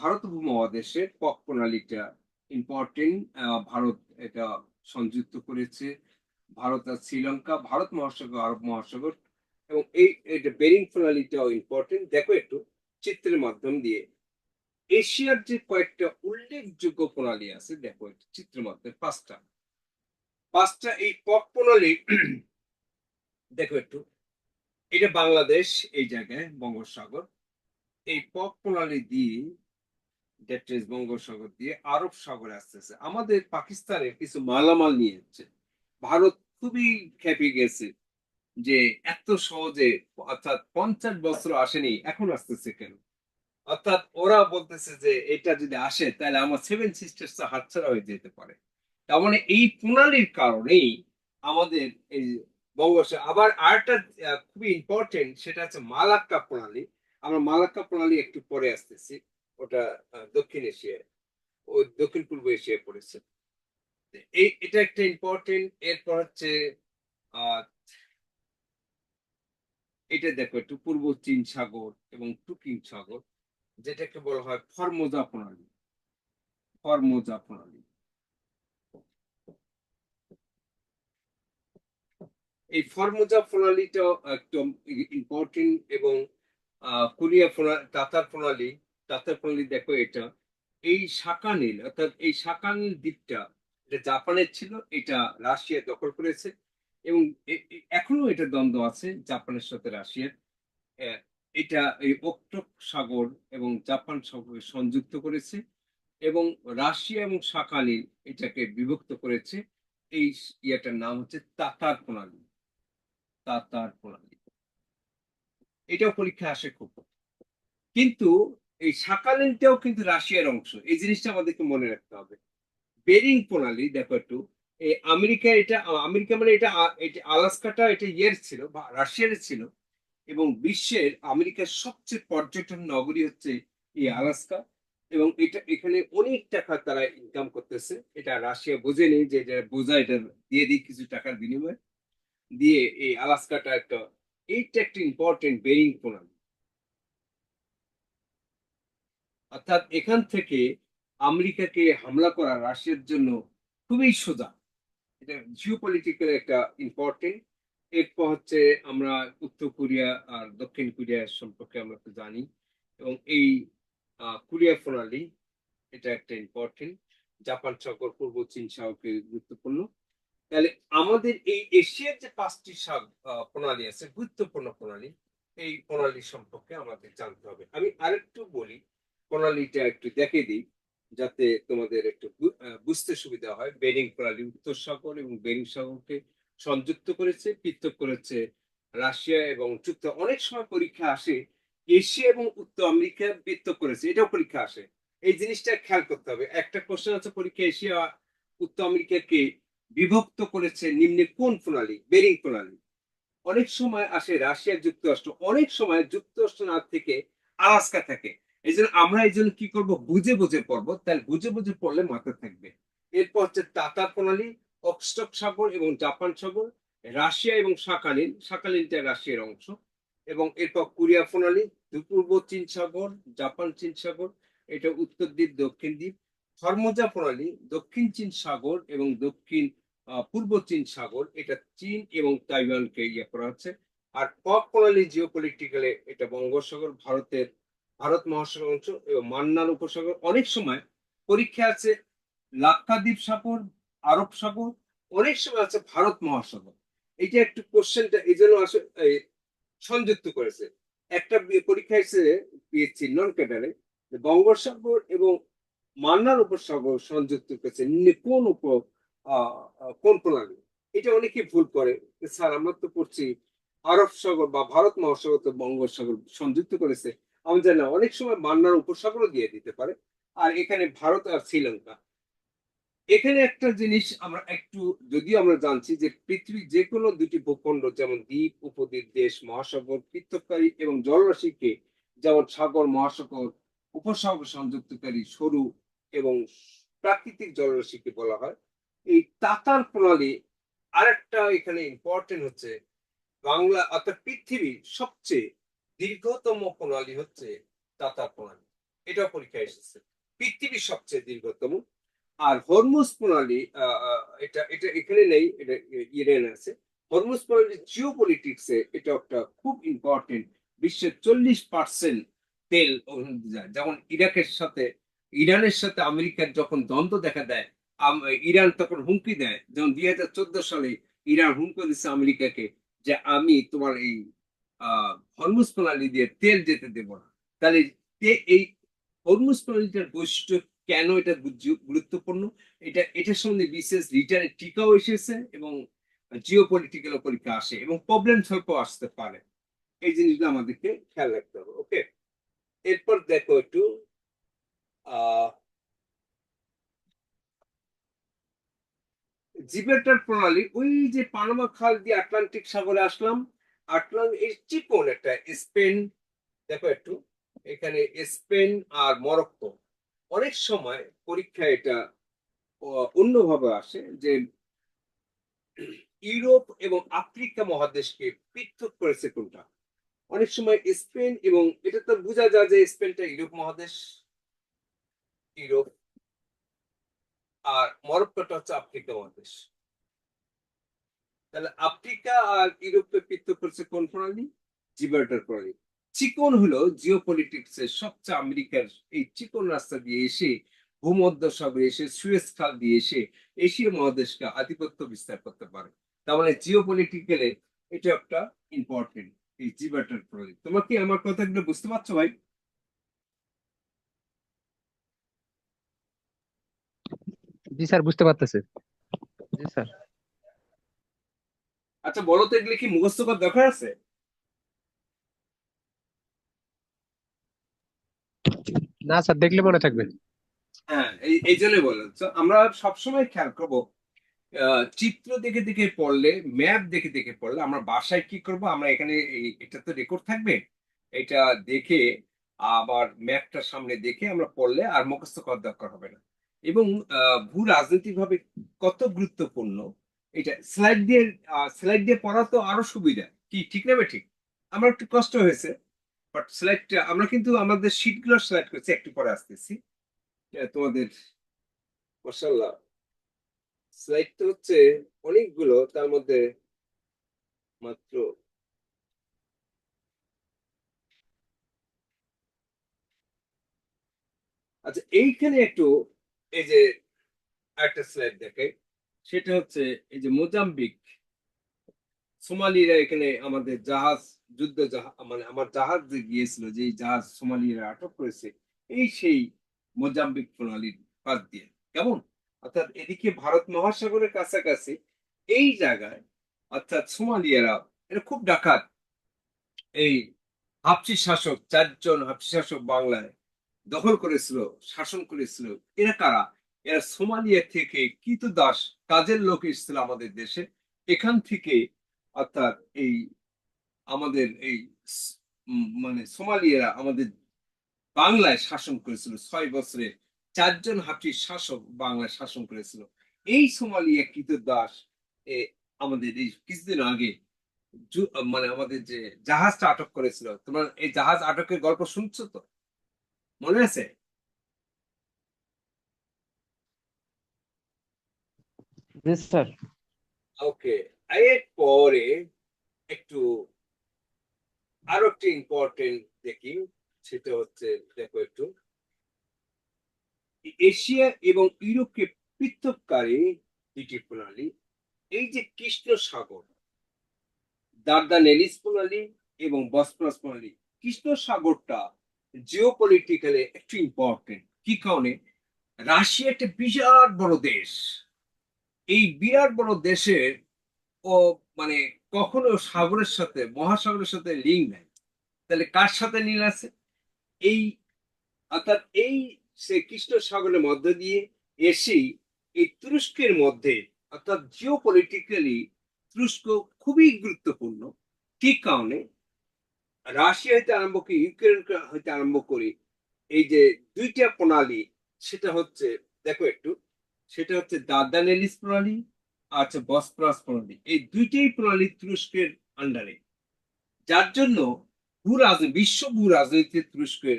ভারত উপমহাদেশে পক প্রণালীটা ইম্পর্টেন্ট। ভারত এটা সংযুক্ত করেছে, ভারত আর শ্রীলঙ্কা, ভারত মহাসাগর, আরব মহাসাগর, এবং এটা বেরিং প্রণালীটাও ইম্পর্টেন্ট। দেখো একটু চিত্রের মাধ্যম দিয়ে এশিয়ার যে কয়েকটা উল্লেখযোগ্য প্রণালী আছে, দেখো একটু চিত্রের মাধ্যমে পাঁচটা পাঁচটা এই পক প্রণালী দেখো একটু। এটা বাংলাদেশ, এই জায়গায় বঙ্গোপসাগর, এই পক প্রণালী দিয়ে দ্যাট ইজ বঙ্গোপসাগর দিয়ে আরব সাগরে আসতেছে, আমাদের পাকিস্তানের কিছু মালামাল নিয়ে যাচ্ছে। ভারত খুবই খেপে গেছে যে এত সহজে, অর্থাৎ 50 বছর আসেনি, এখন আসতেছে কেন। অর্থাৎ ওরা বলতেছে যে এটা যদি আসে তাহলে আমার সেভেন সিস্টার্স হাতছাড়া হয়ে যেতে পারে। তার মানে এই প্রণালীর কারণেই আমাদের এই বঙ্গোপসাগর। আবার আরেকটা খুবই ইম্পর্টেন্ট, সেটা হচ্ছে মালাক্কা প্রণালী। আমরা মালাক্কা প্রণালী একটু পরে আসতেছি, ওটা দক্ষিণ এশিয়ায়, ও দক্ষিণ পূর্ব এশিয়ায় পড়েছে। এটা একটা ইম্পর্টেন্ট। এরপর হচ্ছে আহ এটা দেখো একটু পূর্ব চীন সাগর এবং টুকিং সাগর, যেটাকে বলা হয় ফরমোজা প্রণালী। ফরমোজা প্রণালী, এই ফরমোজা প্রণালীটা একদম ইম্পর্টেন্ট। এবং কোরিয়া প্রণালী, তাতার প্রণালী দেখো এটা। এই শাকানিল, অর্থাৎ এই শাকানিল দ্বীপটা, এটা জাপানের ছিল, এটা রাশিয়া দখল করেছে। এবং এখনো এটা দ্বন্দ্ব আছে জাপানের সাথে রাশিয়ার। আহ, এটা এই ওক্টক সাগর এবং জাপান সাগর সংযুক্ত করেছে, এবং রাশিয়া এবং শাকানিল এটাকে বিভক্ত করেছে। এই ইয়েটার নাম হচ্ছে তাতার প্রণালী। তাতার প্রণালী, এটাও পরীক্ষা আসে খুব। কিন্তু এই শাকালিনটাও কিন্তু রাশিয়ার অংশ, এই জিনিসটা আমাদেরকে মনে রাখতে হবে। বেরিং প্রণালী দেখো একটু, এই আমেরিকা, এটা আমেরিকা মানে এটা আলাস্কাটা এটা ইয়ের ছিল বা রাশিয়ার ছিল। এবং বিশ্বের আমেরিকার সবচেয়ে পর্যটন নগরী হচ্ছে এই আলাস্কা। এবং এটা এখানে অনেক টাকা তারা ইনকাম করতেছে, এটা রাশিয়া বোঝেনি যে এটা বোঝা, এটা দিয়ে দিই কিছু টাকার বিনিময়ে, দিয়ে এই আলাস্কাটা একটা, এইটা একটা ইম্পর্টেন্ট বেরিং প্রণালী। অর্থাৎ এখান থেকে আমেরিকাকে হামলা করা রাশিয়ার জন্য খুবই সোজা। এটা জিও পলিটিক্যাল একটা ইম্পর্টেন্ট। এরপর হচ্ছে আমরা উত্তর কোরিয়া আর দক্ষিণ কোরিয়া সম্পর্কে আমরা তো জানি। এবং এই কোরিয়া প্রণালী, এটা একটা ইম্পর্টেন্ট। জাপান সাগর, পূর্ব চীন সাগরকে গুরুত্বপূর্ণ। তাহলে আমাদের এই এশিয়ার যে পাঁচটি প্রণালী আছে, গুরুত্বপূর্ণ প্রণালী, এই প্রণালী সম্পর্কে আমাদের জানতে হবে। আমি আরেকটু বলি, প্রণালীটা একটু দেখে দিই যাতে তোমাদের একটু বুঝতে সুবিধা হয়। বেরিং প্রণালী উত্তর সাগর এবং বেরিং সাগরকে সংযুক্ত করেছে, পৃথক করেছে রাশিয়া এবং অনেক সময় পরীক্ষা আসে এশিয়া এবং উত্তর আমেরিকা পৃথক করেছে, এটাও পরীক্ষা আসে। এই জিনিসটা খেয়াল করতে হবে। একটা কোশ্চেন আছে পরীক্ষা, এশিয়া উত্তর আমেরিকাকে বিভক্ত করেছে নিম্নে কোন প্রণালী? বেরিং প্রণালী। অনেক সময় আসে রাশিয়া যুক্তরাষ্ট্র, অনেক সময় যুক্তরাষ্ট্র না থেকে আলাস্কা থাকে। এই জন্য আমরা এই জন্য কি করব, বুঝে বুঝে পড়বো, তাহলে বুঝে বুঝে পড়লে মাথায় থাকবে। এরপর হচ্ছে তাতার প্রণালী, অক্সটক সাগর এবং জাপান সাগর, রাশিয়া এবং শাকালিন, শাকালিনটা রাশিয়ার অংশ। এবং এরপর কোরিয়া প্রণালী, পূর্ব চীন সাগর, জাপান চীন সাগর, এটা উত্তর দ্বীপ, দক্ষিণ দ্বীপ। ফরমোজা প্রণালী, দক্ষিণ চীন সাগর এবং দক্ষিণ পূর্ব চীন সাগর, এটা চীন এবং তাইওয়ানকে ইয়ে করা হচ্ছে। আর পক প্রণালী জিও পলিটিক্যালে এটা বঙ্গোপসাগর, ভারত মহাসাগর অংশ এবং মান্নার উপসাগর। অনেক সময় পরীক্ষা আছে লাক্ষাদ্বীপ সাগর, আরব সাগর, অনেক সময় আছে ভারত মহাসাগর। এটা একটু কোশ্চেনটা এই জন্য সংযুক্ত করেছে। একটা পরীক্ষা এসে পেয়েছি নন ক্যাডারে, বঙ্গোপসাগর এবং মান্নার উপসাগর সংযুক্ত করেছে কোন কোন প্রণালী। এটা অনেকে ভুল করে, স্যার আমরা তো পড়ছি আরব সাগর বা ভারত মহাসাগর, তো বঙ্গোপসাগর সংযুক্ত করেছে। আমি জানি না, অনেক সময় মান্নার উপসাগরও দিয়ে দিতে পারে। আর এখানে ভারত আর শ্রীলঙ্কা। এখানে একটা জিনিস আমরা একটু, যদিও আমরা জানছি যে পৃথিবীর যে কোনো দুটি ভূখণ্ড, যেমন দ্বীপ, উপদ্বীপ, দেশ, মহাসাগর পৃথককারী এবং জলরাশিকে, যেমন সাগর, মহাসাগর, উপসাগর সংযুক্তকারী সরু এবং প্রাকৃতিক জলরাশিকে বলা হয়। এই তাতার প্রণালী আরেকটা এখানে ইম্পর্টেন্ট হচ্ছে, অর্থাৎ পৃথিবীর সবচেয়ে দীর্ঘতম প্রণালী হচ্ছে তাতার প্রণালী। এটাও পরীক্ষায় এসেছে। পৃথিবীর সবচেয়ে দীর্ঘতম। আর হরমুজ প্রণালী এটা এটা এখানে নেই, এটা ইরান আছে। হরমুজ প্রণালী জিও পলিটিক্সে এটা একটা খুব ইম্পর্টেন্ট। বিশ্বের 40% তেল ওখান দিয়ে যায়। যেমন ইরাকের সাথে ইরানের সাথে আমেরিকার যখন দ্বন্দ্ব দেখা দেয়, ইরান তখন হুমকি দেয়। যেমন 2014 সালে ইরান হুমকি দিচ্ছে আমেরিকাকে যে আমি তোমার এই হরমুজ প্রণালী দিয়ে তেল যেতে দেব না। তাহলে এই হরমুজ প্রণালীটার বৈশিষ্ট্য কেন এটা গুরুত্বপূর্ণ, এটার সম্বন্ধে বিশেষ রিটার্নের টিকাও এসেছে এবং জিও পলিটিক্যাল পরীক্ষা আসে এবং প্রবলেম সলভও আসতে পারে। এই জিনিসগুলো আমাদেরকে খেয়াল রাখতে হবে। ওকে, এরপর দেখো একটু আহ জিব্রাল্টার প্রণালী, ওই যে পানামা খাল দিয়ে আটলান্টিক সাগরে আসলাম। এই চিকন একটা স্পেন, দেখো একটু এখানে স্পেন আর মরক্কো। অনেক সময় পরীক্ষায় এটা অন্যভাবে আসে যে ইউরোপ এবং আফ্রিকা মহাদেশকে পৃথক করেছে কোনটা। অনেক সময় স্পেন, এবং এটা তো বোঝা যায় যে স্পেনটা ইউরোপ মহাদেশ, ইউরোপ, আর মরক্কোটা হচ্ছে আফ্রিকা মহাদেশ। তাহলে আফ্রিকা আর ইউরোপকে পৃথক করেছে কোন প্রণালী? জিব্রাল্টার প্রণালী। চিকন হলো জিও পলিটিক্স এর সবচেয়ে আমেরিকার এই চিকন রাস্তা দিয়ে এসে ভূমধ্য সাগরে এসে সুয়েজ খাল দিয়ে এসে এশিয়া মহাদেশকে আধিপত্য বিস্তার করতে পারে। তার মানে জিও পলিটিক্যালে এটা একটা ইম্পর্টেন্ট, এই জিব্রাল্টার প্রণালী। তোমার কি আমার কথাগুলো বুঝতে পারছো ভাই? জি স্যার, বুঝতে পারতেছে। জি স্যার। আচ্ছা বলো তো, এগুলো কি মুখস্থ করার দরকার আছে? না স্যার, দেখলে মনে থাকবে। হ্যাঁ, এই জন্যই বললাম। তো আমরা সবসময় খেয়াল করবো চিত্র দেখে দেখে পড়লে, ম্যাপ দেখে দেখে পড়লে আমরা বাসায় কি করব, আমরা এখানে এটা তো রেকর্ড থাকবে, এটা দেখে আবার ম্যাপটার সামনে দেখে আমরা পড়লে আর মুখস্থ করার দরকার হবে না। এবং ভূ রাজনৈতিক ভাবে কত গুরুত্বপূর্ণ এটা স্লাইড দিয়ে পড়া তো আরো সুবিধা। কি ঠিক না ঠিক? আমার একটু কষ্ট হয়েছে, বাট স্লাইডটা আমরা কিন্তু আমাদের শীট গুলো স্লাইড করছি, একটু পরে আসতেছি। তোমাদের মাশাআল্লাহ স্লাইড তো হচ্ছে অনেকগুলো, তার মধ্যে মাত্র আচ্ছা এইখানে একটু এই যে একটা স্লাইড দেখে, সেটা হচ্ছে এই যে মোজাম্বিক সোমালিরা এখানে আমাদের জাহাজ, যুদ্ধ জাহাজ, মানে আমার জাহাজ যে গিয়েছিল, যে জাহাজ সোমালিরা আটক করেছে, এই সেই মোজাম্বিক প্রণালীর পাশ দিয়ে। কেমন? অর্থাৎ এদিকে ভারত মহাসাগরের কাছাকাছি এই জায়গায়, অর্থাৎ সোমালিয়ারা এটা খুব ডাকাত। এই হাবশি শাসক, 4 জন হাবশি শাসক বাংলায় দখল করেছিল, শাসন করেছিল। এরা কারা? এরা সোমালিয়া থেকে কৃতদাস কাজের লোক এসেছিল আমাদের দেশে। এখান থেকে, অর্থাৎ এই আমাদের এই মানে সোমালিয়ারা আমাদের বাংলায় শাসন করেছিল 6 বছরে। 4 জন হাবশি শাসক বাংলায় শাসন করেছিল। এই সোমালিয়া কৃতদাস এ আমাদের এই কিছুদিন আগে মানে আমাদের যে জাহাজটা আটক করেছিল, তোমার এই জাহাজ আটকের গল্প শুনছো তো, মনে আছে? জি স্যার। ওকে, এর পরে একটু আরো একটা ইম্পর্টেন্ট দেখি, সেটা হচ্ছে দেখো একটু এশিয়া এবং ইউরোপকে পৃথককারী দুটি প্রণালী। এই যে কৃষ্ণ সাগর, দার্দানেলিস প্রণালী এবং বসফরাস প্রণালী। কৃষ্ণ সাগরটা জিও পলিটিক্যালি একটু ইম্পর্টেন্ট। কি কারণে? রাশিয়া একটা বিরাট বড় দেশ। এই বিরাট বড় দেশের ও মানে কখনো সাগরের সাথে, মহাসাগরের সাথে লিঙ্ক নাই। তাহলে কার সাথে মিল আছে? এই অর্থাৎ এই সে কৃষ্ণ সাগরের মধ্য দিয়ে এসেই এই তুরস্কের মধ্যে, অর্থাৎ জিও পলিটিক্যালি তুরস্ক খুবই গুরুত্বপূর্ণ। ঠিক কারণে রাশিয়া হইতে আরম্ভ করে ইউক্রেন হইতে আরম্ভ করে এই যে দুইটা প্রণালী, সেটা হচ্ছে দেখো একটু, সেটা হচ্ছে দার্দানেলিস প্রণালী আর হচ্ছে বসফরাস প্রণালী। এই দুইটাই প্রণালী তুরস্কের আন্ডারে, যার জন্য বিশ্ব ভূ রাজনীতি তুরস্কের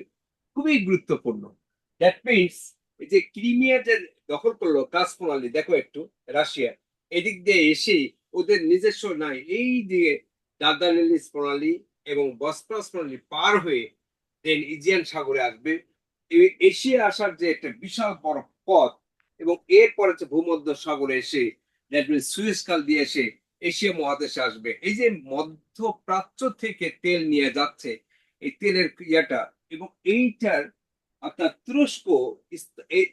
খুবই গুরুত্বপূর্ণ। দ্যাট মিনস এই যে ক্রিমিয়া যে দখল করলো কাজ প্রণালী, দেখো একটু রাশিয়া এদিক দিয়ে এসে ওদের নিজস্ব নাই এই দিয়ে দার্দানেলিস প্রণালী এবং বসফরাস প্রণালী পার হয়ে দেন ইজিয়ান সাগরে আসবে। এশিয়া আসার যে একটা বিশাল বড় পথ, এবং এরপরে হচ্ছে ভূমধ্য সাগরে এসে দ্যাট মিনস সুয়েজ খাল দিয়ে এসে এশিয়া মহাদেশে আসবে। এই যে মধ্যপ্রাচ্য থেকে তেল নিয়ে যাচ্ছে, এই তেলের ইয়াটা, এবং এইটার অর্থাৎ তুরস্ক,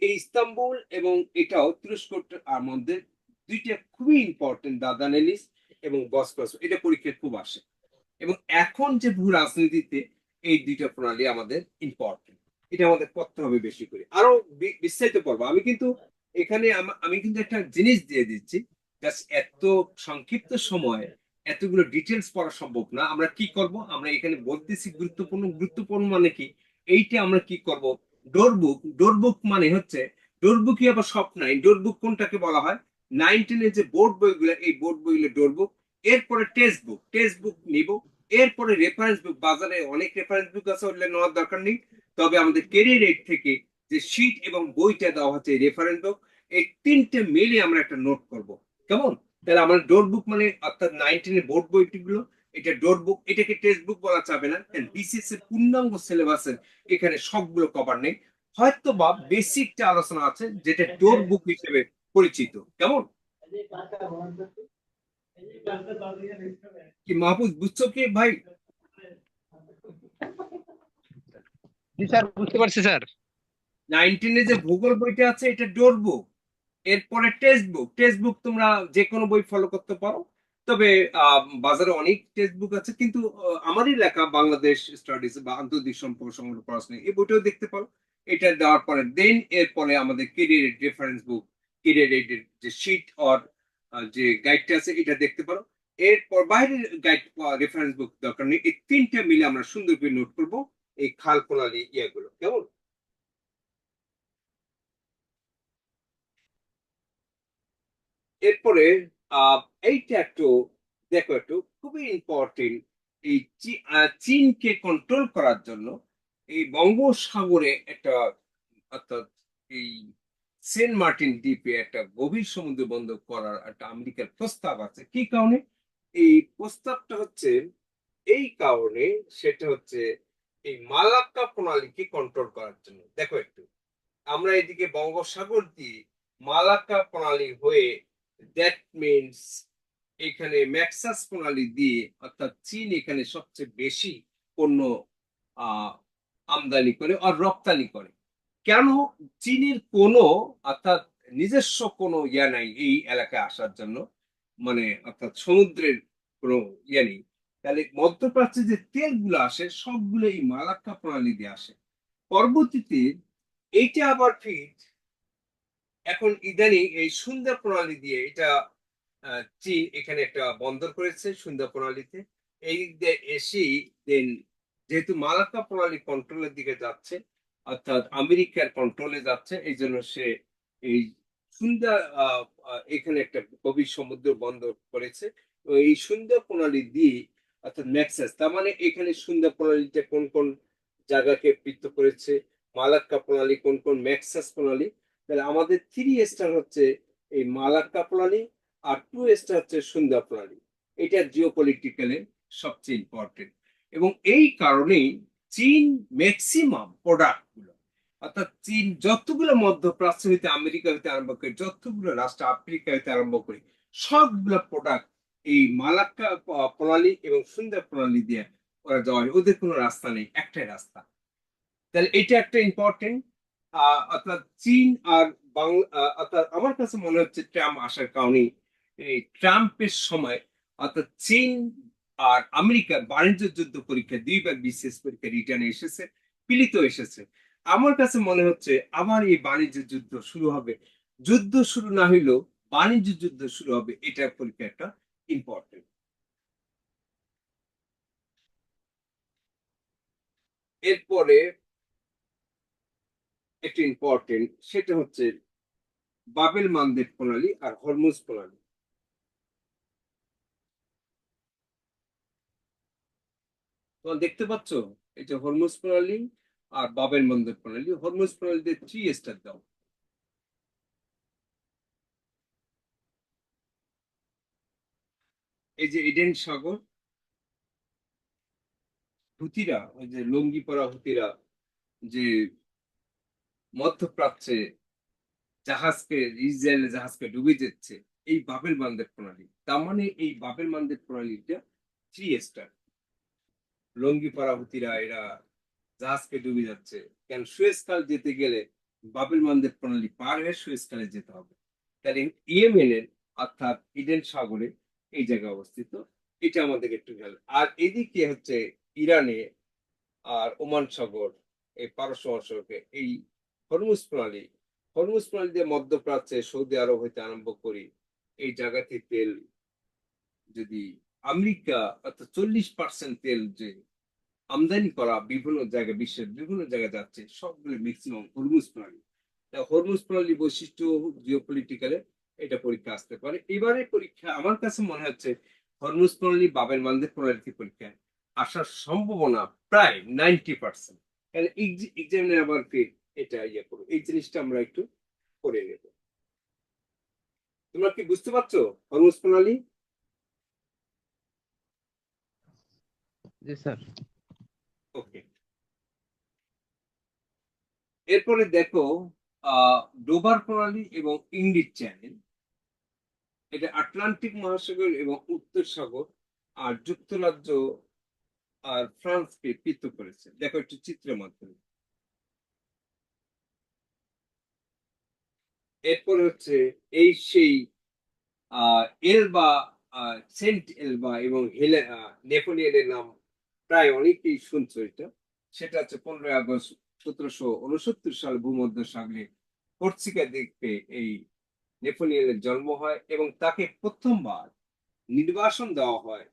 এই ইস্তাম্বুল এবং এটাও তুরস্কর মধ্যে দুইটা খুবই ইম্পর্টেন্ট, দার্দানেলিস এবং বসফরাস, এটা পরীক্ষায় খুব আসে। এবং এখন যে ভূ রাজনীতিতে এই দুইটা প্রণালী আমাদের ইম্পর্টেন্ট, এটা আমাদের পড়তে হবে বেশি করে। আরো বিস্তারিত পড়বো আমি, কিন্তু এখানে আমি কিন্তু একটা জিনিস দিয়ে দিচ্ছি, জাস্ট এত সংক্ষিপ্ত সময়ে এতগুলো ডিটেলস পড়া সম্ভব না। আমরা কি করব, আমরা এখানে বলতেছি গুরুত্বপূর্ণ, গুরুত্বপূর্ণ মানে কি, এইটা আমরা কি করব, ডোরবুক। ডোরবুক মানে হচ্ছে, ডোরবুকই আবার সব নাই, ডোরবুক কোনটাকে বলা হয়, 9-10 যে বোর্ড বইগুলো, এই বোর্ড বইগুলো ডোরবুক। এরপরে টেক্সট বুক, টেক্সট বুক নিব। এরপরে রেফারেন্স বুক, বাজারে অনেক রেফারেন্স বুক আছে, ওগুলো নেওয়ার দরকার নেই। তবে আমাদের কেরিয়ার এইড থেকে যে শীট এবং বইটা দেওয়া হচ্ছে রেফারেন্স বুক, এই তিনটে মিলে আমরা একটা নোট করব, কেমন? তাহলে আমার ডোর বুক মানে অর্থাৎ 9-10 এর বোর্ড বইগুলো, এটা ডোর বুক। এটাকে টেক্সট বুক বলা যাবে না, বিসিএস এর পূর্ণাঙ্গ সিলেবাসের এখানে সবগুলো কভার নেই। হয়তো বা বেসিকটা আলোচনা আছে, যেটা ডোর বুক হিসেবে পরিচিত, কেমন? কি মাহফুজ, বুঝছো কি ভাই? জি স্যার, বুঝতে পারছি স্যার। 9-10 যে ভূগোল বইটা আছে, এটা ডোর বুক। এরপরে টেক্সট বুক, টেক্সট বুক তোমরা যে কোনো বই ফলো করতে পারো। তবে বাজারে অনেক টেক্সট বুক আছে, কিন্তু আমারই লেখা বাংলাদেশ স্টাডিজ বা আন্তর্জাতিক সম্পর্ক সংগ্রহ পড়াশোনা, এই বইটাও দেখতে পারো। এটা দেওয়ার পরে দেন এরপরে আমাদের কেরিয়ার রেফারেন্স বুক, কেরিয়ার এর যে শীট অর যে গাইডটা আছে, এটা দেখতে পারো। এরপর বাইরের গাইড রেফারেন্স বুক দরকার নেই, এই তিনটা মিলে আমরা সুন্দর করে নোট করবো এই খাল প্রণালী ইয়েগুলো, কেমন? এরপরে এইটা একটু দেখো, একটু খুবই ইম্পর্টেন্ট। এই চীনকে কন্ট্রোল করার জন্য এই বঙ্গোপসাগরে একটা, অর্থাৎ এই সেন্ট মার্টিন দ্বীপে একটা গভীর সমুদ্র বন্দর করার একটা আমেরিকার প্রস্তাব আছে। কি কারণে এই প্রস্তাবটা হচ্ছে, এই কারণে সেটা হচ্ছে এই মালাক্কা প্রণালীকে কন্ট্রোল করার জন্য। দেখো একটু, আমরা এদিকে বঙ্গোপসাগর দিয়ে মালাক্কা প্রণালী হয়ে, দ্যাট মিনস এখানে ম্যাক্সাস প্রণালী দিয়ে, অর্থাৎ চীন এখানে সবচেয়ে বেশি পণ্য আহ আমদানি করে আর রপ্তানি করে। কেন? চীনের কোনো, অর্থাৎ নিজস্ব কোনো ইয়া নাই এই এলাকায় আসার জন্য, মানে অর্থাৎ সমুদ্রের কোনো ইয়া নেই। তাহলে মধ্যপ্রাচ্যে যে তেলগুলো আসে সবগুলো এই মালাক্কা প্রণালী দিয়ে আসে। পরবর্তীতে এইটা আবার ফিট, এখন ইদানিং এই সুন্দর প্রণালী দিয়ে এটা চীন এখানে একটা বন্দর করেছে সুন্দর প্রণালীতে। এই দিক দিয়ে এসেই দেন, যেহেতু মালাক্কা প্রণালী কন্ট্রোলের দিকে যাচ্ছে, অর্থাৎ আমেরিকার কন্ট্রোলে যাচ্ছে, এই জন্য সে এই সুন্দর এখানে একটা গভীর সমুদ্র বন্দর করেছে। তো এই সুন্দর প্রণালী দিয়ে, অর্থাৎ ম্যাক্সাস, তার মানে এখানে সুন্দর প্রণালীতে কোন কোন জায়গাকে বৃত্ত করেছে, মালাক্কা প্রণালী কোন কোন, ম্যাক্সাস প্রণালী। তাহলে আমাদের 3 স্টার হচ্ছে এই মালাক্কা প্রণালী, আর 2 স্টার হচ্ছে সুন্দর প্রণালী। এটা জিওপলিটিক্যালে সবচেয়ে ইম্পর্টেন্ট। এবং এই কারণেই চীন ম্যাক্সিমাম প্রোডাক্ট গুলো, অর্থাৎ চীন যতগুলো মধ্যপ্রাচ্য হইতে, আমেরিকা হইতে আরম্ভ করে, যতগুলো রাষ্ট্র, আফ্রিকা হইতে আরম্ভ করে, সবগুলো প্রোডাক্ট এই মালাক্কা প্রণালী এবং সুন্দর প্রণালী দিয়ে ওরা যাওয়া হয়। ওদের কোনো রাস্তা নেই, একটাই রাস্তা। তাহলে এটা একটা ইম্পর্টেন্ট। অর্থাৎ চীন আর বাংলা, অর্থাৎ আমার কাছে মনে হচ্ছে ট্রাম্প আসার কারণে, এই ট্রাম্পের সময় অর্থাৎ চীন আর আমেরিকার বাণিজ্য যুদ্ধ পরীক্ষা, দুইবার বিসিএস পরীক্ষা রিটার্নে এসেছে, পিলিত এসেছে। আমার কাছে মনে হচ্ছে আবার এই বাণিজ্য যুদ্ধ শুরু হবে। যুদ্ধ শুরু না হইলেও বাণিজ্য যুদ্ধ শুরু হবে, এটা পরীক্ষা একটা ইম্পর্টেন্ট। এরপরে একটু ইম্পর্টেন্ট, সেটা হচ্ছে বাবেল মানদেব প্রণালী আর হরমুজ প্রণালী। তোমরা দেখতে পাচ্ছ, এটা হরমুজ প্রণালী আর বাবেল মন্দব প্রণালী। হরমুজ প্রণালীতে 3 স্টার দাও। এই যে এডেন সাগর, হুতিরা, ওই যে লুঙ্গি পরা হুতিরা যে মধ্যপ্রাচ্যে জাহাজকে, ইসরায়েলের জাহাজকে ডুবে যাচ্ছে, এই বাবেল মান্দের প্রণালী। তার মানে এই বাবেল মান্দের প্রণালীটা 3 স্টার। লুঙ্গি পরা হুতিরা এরা জাহাজকে ডুবে যাচ্ছে, কেন সুয়েজ খাল যেতে গেলে বাবেল মান্দের প্রণালী পার হয়ে সুয়েজ খালে যেতে হবে। তাহলে ইয়েমেনের অর্থাৎ ইডেন সাগরে এই জায়গায় অবস্থিত। এটা আমাদের একটু খেয়াল। আর এদিকে হচ্ছে ইরানে আর ওমান সাগর, এই পারস্য মহাসাগরকে এই হরমুজ প্রণালী, হরমুজ প্রণালী দিয়ে মধ্যপ্রাচ্যে সৌদি আরব হইতে আরম্ভ করি, এই জায়গাতে তেল যদি আমেরিকা অর্থাৎ 40% তেল যে আমদানি করা বিভিন্ন জায়গায়, বিশ্বের বিভিন্ন জায়গায় যাচ্ছে, সবগুলো ম্যাক্সিমাম হরমুজ প্রণালী। হরমুজ প্রণালী বৈশিষ্ট্য জিওপলিটিক্যালে এটা পরীক্ষা আসতে পারে। এবারে পরীক্ষা আমার কাছে মনে হচ্ছে হরমুজ প্রণালী বাবেল মান্দের প্রণালীতে পরীক্ষায় আসার সম্ভাবনা প্রায় 90%। কারণ এক্সামিনার আবার এটা ইয়ে করো, এই জিনিসটা আমরা একটু করে নেব। তোমরা কি বুঝতে পারছো হরমুজ প্রণালী? জি স্যার। ওকে। এরপরে দেখো ডোবার প্রণালী এবং ইংলিশ চ্যানেল। এটা আটলান্টিক মহাসাগর এবং উত্তর সাগর আর যুক্তরাজ্য আর ফ্রান্সকে পৃথক করেছে। দেখো একটু চিত্রের মাধ্যমে। এরপরে হচ্ছে এই সেই এলবা, সেন্ট এলবা এবং নেপোলিয়নের নাম প্রায় অনেকেই শুনছো এটা। সেটা হচ্ছে 15 আগস্ট 1769 সাল ভূমধ্য সাগরে কর্সিকা দ্বীপে এই নেপোলিয়নের জন্ম হয় এবং তাকে প্রথমবার নির্বাসন দেওয়া হয়।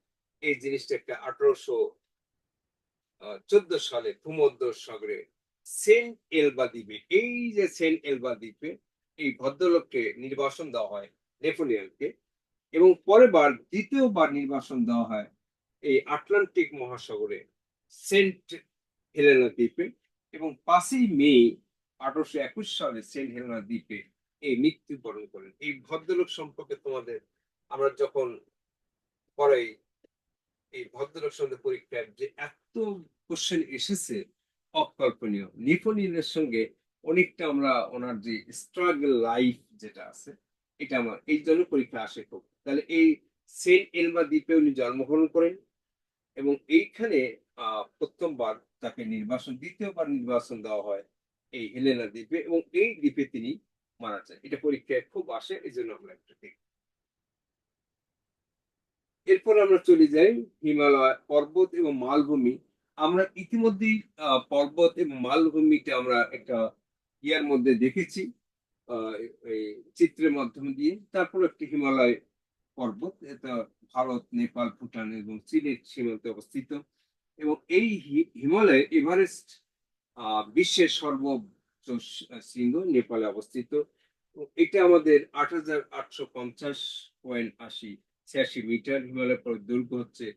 এই জিনিসটা একটা 1814 সালে ভূমধ্য সাগরে সেন্ট এলবা দ্বীপে, এই যে সেন্ট এলবা দ্বীপে এই ভদ্রলোককে নির্বাসন দেওয়া হয় নেপোলিয়নকে, এবং পরের দ্বিতীয়বার নির্বাসন দেওয়া হয় এই আটলান্টিক মহাসাগরে সেন্ট হেলেনা দ্বীপে, এবং 5ই মে 1821 সালে সেন্ট হেলেনা দ্বীপে এই মৃত্যুবরণ করেন। এই ভদ্রলোক সম্পর্কে তোমাদের আমরা যখন পরে এই ভদ্রলোক সম্বন্ধে পরীক্ষায় যে এত কোশ্চেন এসেছে অকল্পনীয়। নেপোলিয়নের সঙ্গে অনেকটা আমরা ওনার যে স্ট্রাগল লাইফ যেটা আছে এটা আমার এই জন্য পরীক্ষা আসে খুব। তাহলে এই সেন্ট এলবা দ্বীপে উনি জন্মগ্রহণ করেন এবং এইখানে প্রথমবার তাকে দ্বিতীয়বার নির্বাসন দেওয়া হয় এই হেলেনা দ্বীপে, এবং এই দ্বীপে তিনি মারা যান। এটা পরীক্ষায় খুব আসে, এই জন্য আমরা একটু দেখি। এরপর আমরা চলে যাই হিমালয় পর্বত এবং মালভূমি। আমরা ইতিমধ্যেই পর্বত এবং মালভূমিটা আমরা একটা ইয়ার মধ্যে দেখেছি, আহ, এই চিত্রের মাধ্যমে দিয়ে। তারপর একটি হিমালয় পর্বত, এটা ভারত, নেপাল, ভুটান এবং চীনের সীমান্তে অবস্থিত। এবং এই হিমালয় এভারেস্ট বিশ্বের সর্বোচ্চ শৃঙ্গ, নেপালে অবস্থিত। এটা আমাদের 8850.86 মিটার। হিমালয় পর্বত দৈর্ঘ্য হচ্ছে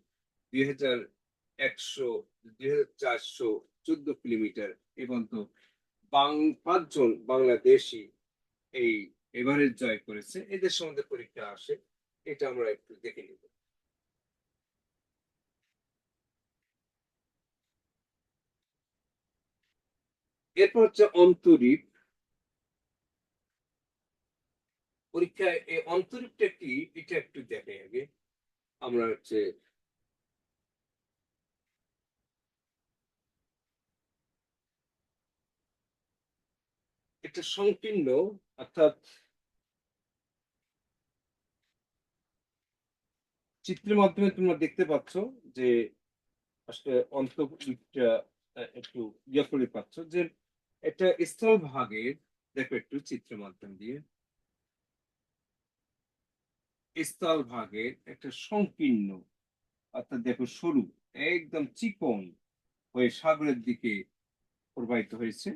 2414 এবং তো 5জন বাংলাদেশি এই এভারেস্ট জয় করেছে। এদের সম্বন্ধে পরীক্ষা আসে, এটা আমরা একটু দেখে নিব। এরপর হচ্ছে অন্তরীপ। পরীক্ষায় এই অন্তরীপটা কি এটা একটু দেখে আগে। আমরা হচ্ছে একটা সংকীর্ণ, অর্থাৎ চিত্রের মাধ্যমে তোমরা দেখতে পাচ্ছ যে আসলে অন্তরীপটা একটু ইয়ে করে পাচ্ছ যে এটা স্থলভাগের, দেখো একটু চিত্রের মাধ্যম দিয়ে, স্থলভাগের একটা সংকীর্ণ, অর্থাৎ দেখো সরু, একদম চিকন হয়ে সাগরের দিকে প্রবাহিত হয়েছে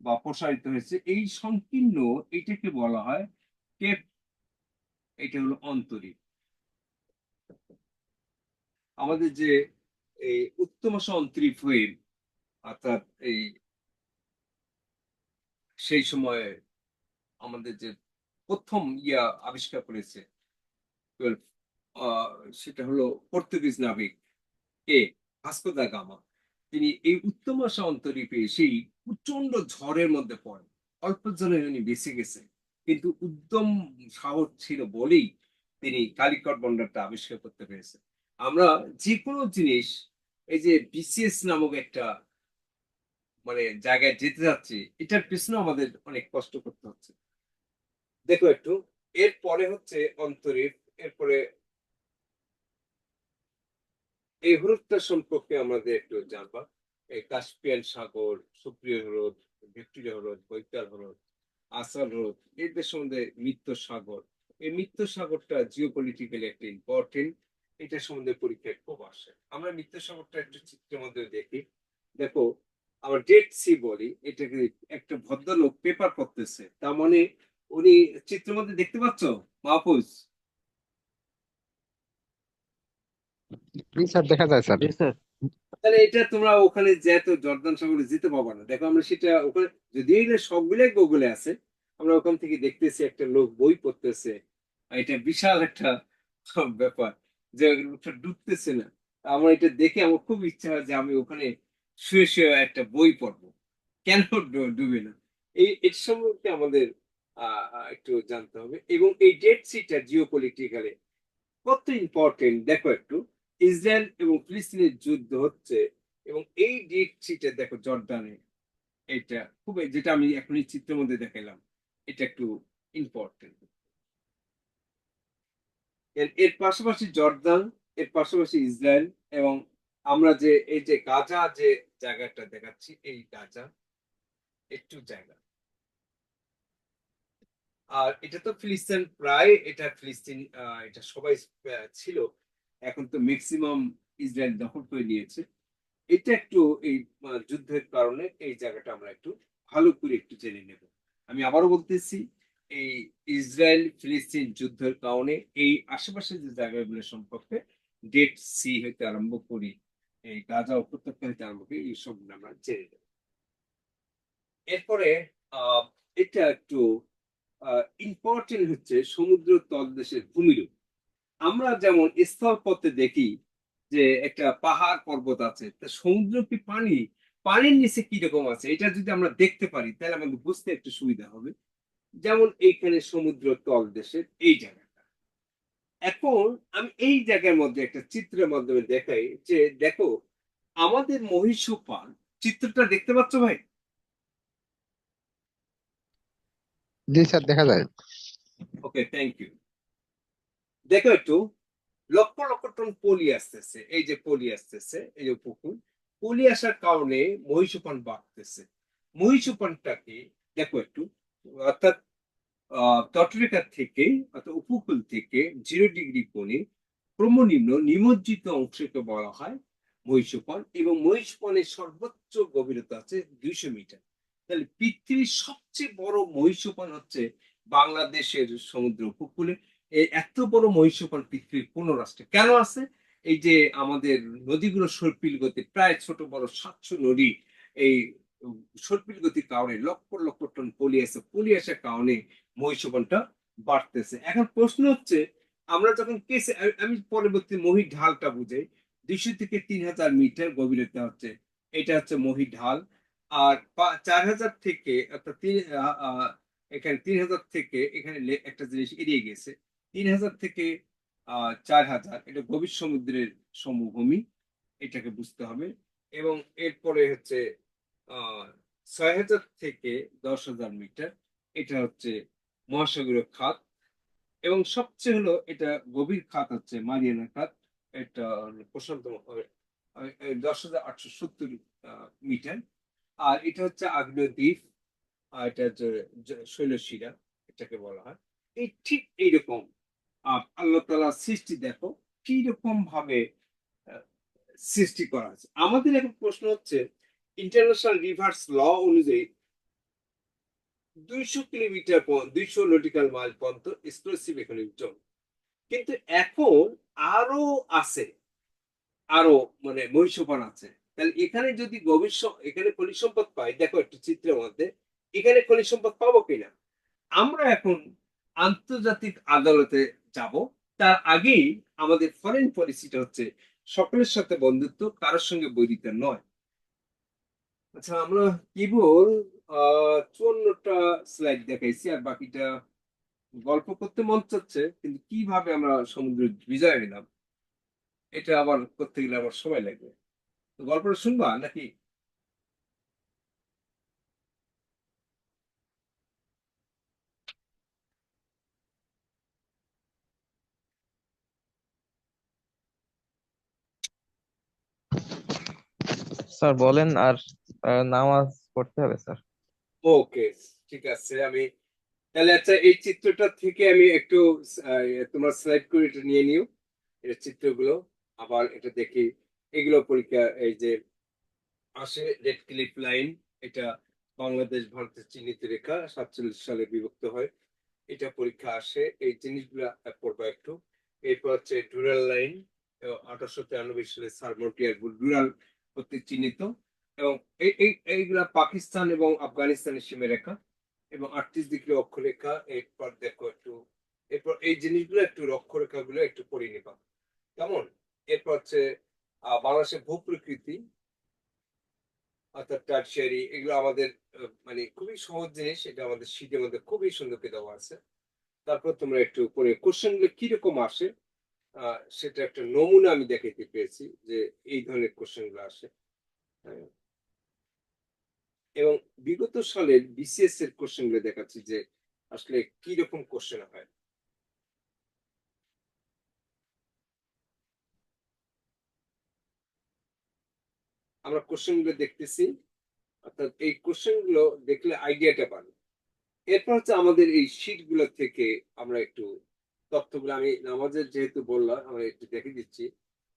বা প্রসারিত হয়েছে। এই সংকীর্ণ এটাকে বলা হয় কেপ। এটা হলো অন্তরীপ। আমাদের যে এই উত্তম অন্তরীপ হয়ে, অর্থাৎ এই সেই সময় আমাদের যে প্রথম আবিষ্কার করেছে 12, সেটা হলো পর্তুগিজ নাবিক কে ভাস্কো দা গামা। তিনি এই উত্তম আশা অন্তরীপে সেই প্রচন্ড ঝড়ের মধ্যে পড়েন, অল্প জনে উনি বেঁচে গেছেন, কিন্তু উদ্যম সাহস ছিল বলেই তিনি কালিকট বন্দরটা আবিষ্কার করতে পেরেছেন। আমরা যে কোনো জিনিস, এই যে বিসিএস নামক একটা জায়গায় যেতে যাচ্ছি, এটার পিছনে আমাদের অনেক কষ্ট করতে হচ্ছে। দেখো একটু, এরপরে হচ্ছে অন্তরীপ, এরপরে এই হ্রদটা সম্পর্কে আমাদের একটু জানবা। এই কাস্পিয়ান সাগর, সুপ্রিয় হ্রদ, ভিক্টোরিয়া হ্রদ, বৈকাল হ্রদ, আসাল হ্রদ, এদের সম্বন্ধে মৃত্যু সাগর। এই মৃত্যু সাগরটা জিওপলিটিক্যালি একটা ইম্পর্টেন্ট, এটা সম্বন্ধে পরীক্ষায় খুব আসে। আমরা মৃত্যু সাগরটা একটু চিত্রের মধ্যে দেখি। দেখো, আমরা ডেড সি বলি এটাকে। একটা ভদ্রলোক পেপার করতেছে, তার মানে উনি চিত্রের মধ্যে দেখতে পাচ্ছ মাহফুজ? জি স্যার, দেখা যায় স্যার। জি স্যার। তাহলে এটা তোমরা ওখানে যে তো জর্দান সাগরে যেতে পারবা না। দেখো আমরা সেটা ওখানে, যদিও এটা সবগুলাই গুগলে আছে, আমরা ওখান থেকে দেখতেছি একটা লোক বই পড়তেছে। আর এটা বিশাল একটা ব্যাপার যে লোকটা ডুবতেছে না। আমার এটা দেখে আমার খুব ইচ্ছা হয় যে আমি ওখানে শুয়ে শুয়ে একটা বই পড়বো, কেন ডুবে না। এর সম্পর্কে আমাদের একটু জানতে হবে। এবং এই ডেড সিটা জিওপলিটিক্যালি কত ইম্পর্টেন্ট দেখো একটু। ইসরায়েল এবং ফিলিস্তিনের যুদ্ধ হচ্ছে, এবং এই ডেট সিটে দেখো জর্ডানে, এটা খুব, যেটা আমি এখন এই চিত্রের মধ্যে দেখালাম, এটা একটু ইম্পর্টেন্ট। এর পাশাপাশি জর্দান, এর পাশাপাশি ইসরায়েল, এবং আমরা যে এই যে গাজা যে জায়গাটা দেখাচ্ছি, এই গাজা একটু জায়গা। আর এটা তো ফিলিস্তিন, প্রায় এটা ফিলিস্তিন, এটা সবাই ছিল, এখন তো ম্যাক্সিমাম ইসরায়েল দখল করে নিয়েছে। এটা একটু এই যুদ্ধের কারণে এই জায়গাটা আমরা একটু ভালো করে একটু জেনে নেব। আমি আবারও বলতেছি, এই ইসরায়েল ফিলিস্তিন যুদ্ধের কারণে এই আশেপাশে যে জায়গাগুলো সম্পর্কে, ডেড সি হইতে আরম্ভ করি, এই গাজা উপত্যকা হইতে আরম্ভ করি, এইসব আমরা জেনে নেব। এরপরে আহ এটা একটু ইম্পর্টেন্ট হচ্ছে সমুদ্র তলদেশের ভূমিরূপ। আমরা যেমন স্থলপথে দেখি যে একটা পাহাড় পর্বত আছে, তা সমুদ্র কি পানি, পানির নিচে কি রকম আছে, এটা যদি আমরা দেখতে পারি তাহলে আমাদের বুঝতে একটু সুবিধা হবে। যেমন এইখানে সমুদ্র তল দেশের এই জায়গাটা। এখন আমি এই জায়গার মধ্যে একটা চিত্রের মাধ্যমে দেখাই যে দেখো, আমাদের মহীশূর, চিত্রটা দেখতে পাচ্ছ ভাই? জি স্যার, দেখা যায়। ওকে, থ্যাংক ইউ। দেখো একটু, লক্ষ লক্ষ টন পলি আসতেছে, এই যে পলি আসতেছে, এই যে উপকূল, পলি আসার কারণে মহীসোপান বাড়তেছে। মহীসোপানটাকে দেখো একটু, অর্থাৎ তটরেখা থেকে, অর্থাৎ উপকূল থেকে 0 ডিগ্রি কোণে ক্রমনিম্ন নিমজ্জিত অংশকে বলা হয় মহীসোপান, এবং মহীসোপানের সর্বোচ্চ গভীরতা আছে 200 মিটার। তাহলে পৃথিবীর সবচেয়ে বড় মহীসোপান হচ্ছে বাংলাদেশের সমুদ্র উপকূলে। এই এত বড় মহীসোপান পৃথিবীর কোন রাষ্ট্রে কেন আছে? এই যে আমাদের নদীগুলো সর্পিল গতি, প্রায় ছোট বড় 700 নদী, এই সর্পিল গতির কারণে লক্ষ লক্ষ টন পলি আছে, পলি আসার কারণে মহীসোপানটা বাড়তেছে। এখন প্রশ্ন হচ্ছে, আমরা যখন কেসে, আমি পরবর্তী মহির ঢালটা বুঝাই। 200 থেকে 3000 মিটার গভীরতা হচ্ছে, এটা হচ্ছে মহির ঢাল। আর 4000 থেকে, অর্থাৎ এখানে 3000 থেকে, এখানে একটা জিনিস এড়িয়ে গেছে, 3000 থেকে 4000, এটা গভীর সমুদ্রের সমভূমি, এটাকে বুঝতে হবে। এবং এরপরে হচ্ছে 6000 থেকে 10,000 মিটার, এটা হচ্ছে মহাসাগরীয় খাত। এবং সবচেয়ে হলো এটা গভীর খাত হচ্ছে মারিয়ানা খাত, এটা হলো প্রশান্ত 10,870 মিটার। আর এটা হচ্ছে আগ্নেয় দ্বীপ, আর এটা হচ্ছে শৈলশিরা, এটাকে বলা হয়। এই ঠিক এইরকম আল্লাহ তাআলা সৃষ্টি দেখো কি রকম ভাবে আহ, সৃষ্টি করা আছে। আমাদের এখন প্রশ্ন হচ্ছে, ইন্টারন্যাশনাল রিভার্স ল অনুযায়ী 200 কিলোমিটার, 200 নটিক্যাল মাইল পর্যন্ত এক্সক্লুসিভ ইকোনমিক জোন, কিন্তু এখন আরো আছে, আরো মহীসোপান আছে। তাহলে এখানে যদি এখানে খনিজ সম্পদ পাই, দেখো একটু চিত্রের মধ্যে, এখানে খনিজ সম্পদ পাবো কিনা। আমরা এখন আন্তর্জাতিক আদালতে যাব, তার আগেই আমাদের ফরেন পলিসিটা হচ্ছে সকলের সাথে বন্ধুত্ব, কারোর সঙ্গে বৈরিতা নয়। আচ্ছা, আমরা কেবল 54টা স্লাইড দেখাইছি, আর বাকিটা গল্প করতে মন চাচ্ছে, কিন্তু কিভাবে আমরা সমুদ্র বিজয় নিলাম এটা আবার করতে গেলে আবার সময় লাগবে। তো গল্পটা শুনবা নাকি? স্যার বলেন। আর নামাজ পড়তে হবে স্যার। ওকে, ঠিক আছে। আমি তাহলে আচ্ছা, এই চিত্রটা থেকে আমি একটু তোমার স্লাইড করে এটা নিয়ে নিও, এর চিত্রগুলো আবার এটা দেখি। এগুলো পরীক্ষা, এই যে আসে রেড ক্লিফ লাইন, এটা বাংলাদেশ ভারতের চিহ্নিত রেখা, 47 সালে বিভক্ত হয়, এটা পরীক্ষা আসে। এই জিনিসগুলো পড়বা একটু। এরপর হচ্ছে ডুরাল লাইন, 1893 সালে সাবমর্টিয়ার ডুরাল কর্তৃক চিহ্নিত, এবং এইগুলা পাকিস্তান এবং আফগানিস্তানের সীমারেখা, এবং 38 ডিগ্রি অক্ষরেখা। এরপর দেখো একটু, এরপর এই জিনিসগুলো একটু অক্ষরেখা গুলো একটু পড়ে নিবা, কেমন? এরপর হচ্ছে বাংলাদেশের ভূপ্রকৃতি, অর্থাৎ টার্সিয়ারি, এগুলো আমাদের মানে খুবই সহজ জিনিস, এটা আমাদের শীতের মধ্যে খুবই সুন্দর করে দেওয়া আছে। তারপর তোমরা একটু পরে কোশ্চেন গুলো কিরকম আসে সেটা একটা নমুনা আমি দেখাইতে পেরেছি, যে এই ধরনের কোশ্চেন গুলো আসে। হ্যাঁ, এবং বিগত সালের বিসিএস এর কোশ্চেন গুলো দেখাচ্ছি যে আসলে কি রকম কোশ্চেন হয়। আমরা কোশ্চেন গুলো দেখতেছি, অর্থাৎ এই কোশ্চেন গুলো দেখলে আইডিয়াটা পাবে। এরপর হচ্ছে আমাদের এই শীট গুলো থেকে আমরা একটু তথ্যগুলো, আমি নামাজের যেহেতু বললাম আমরা একটু দেখে দিচ্ছি,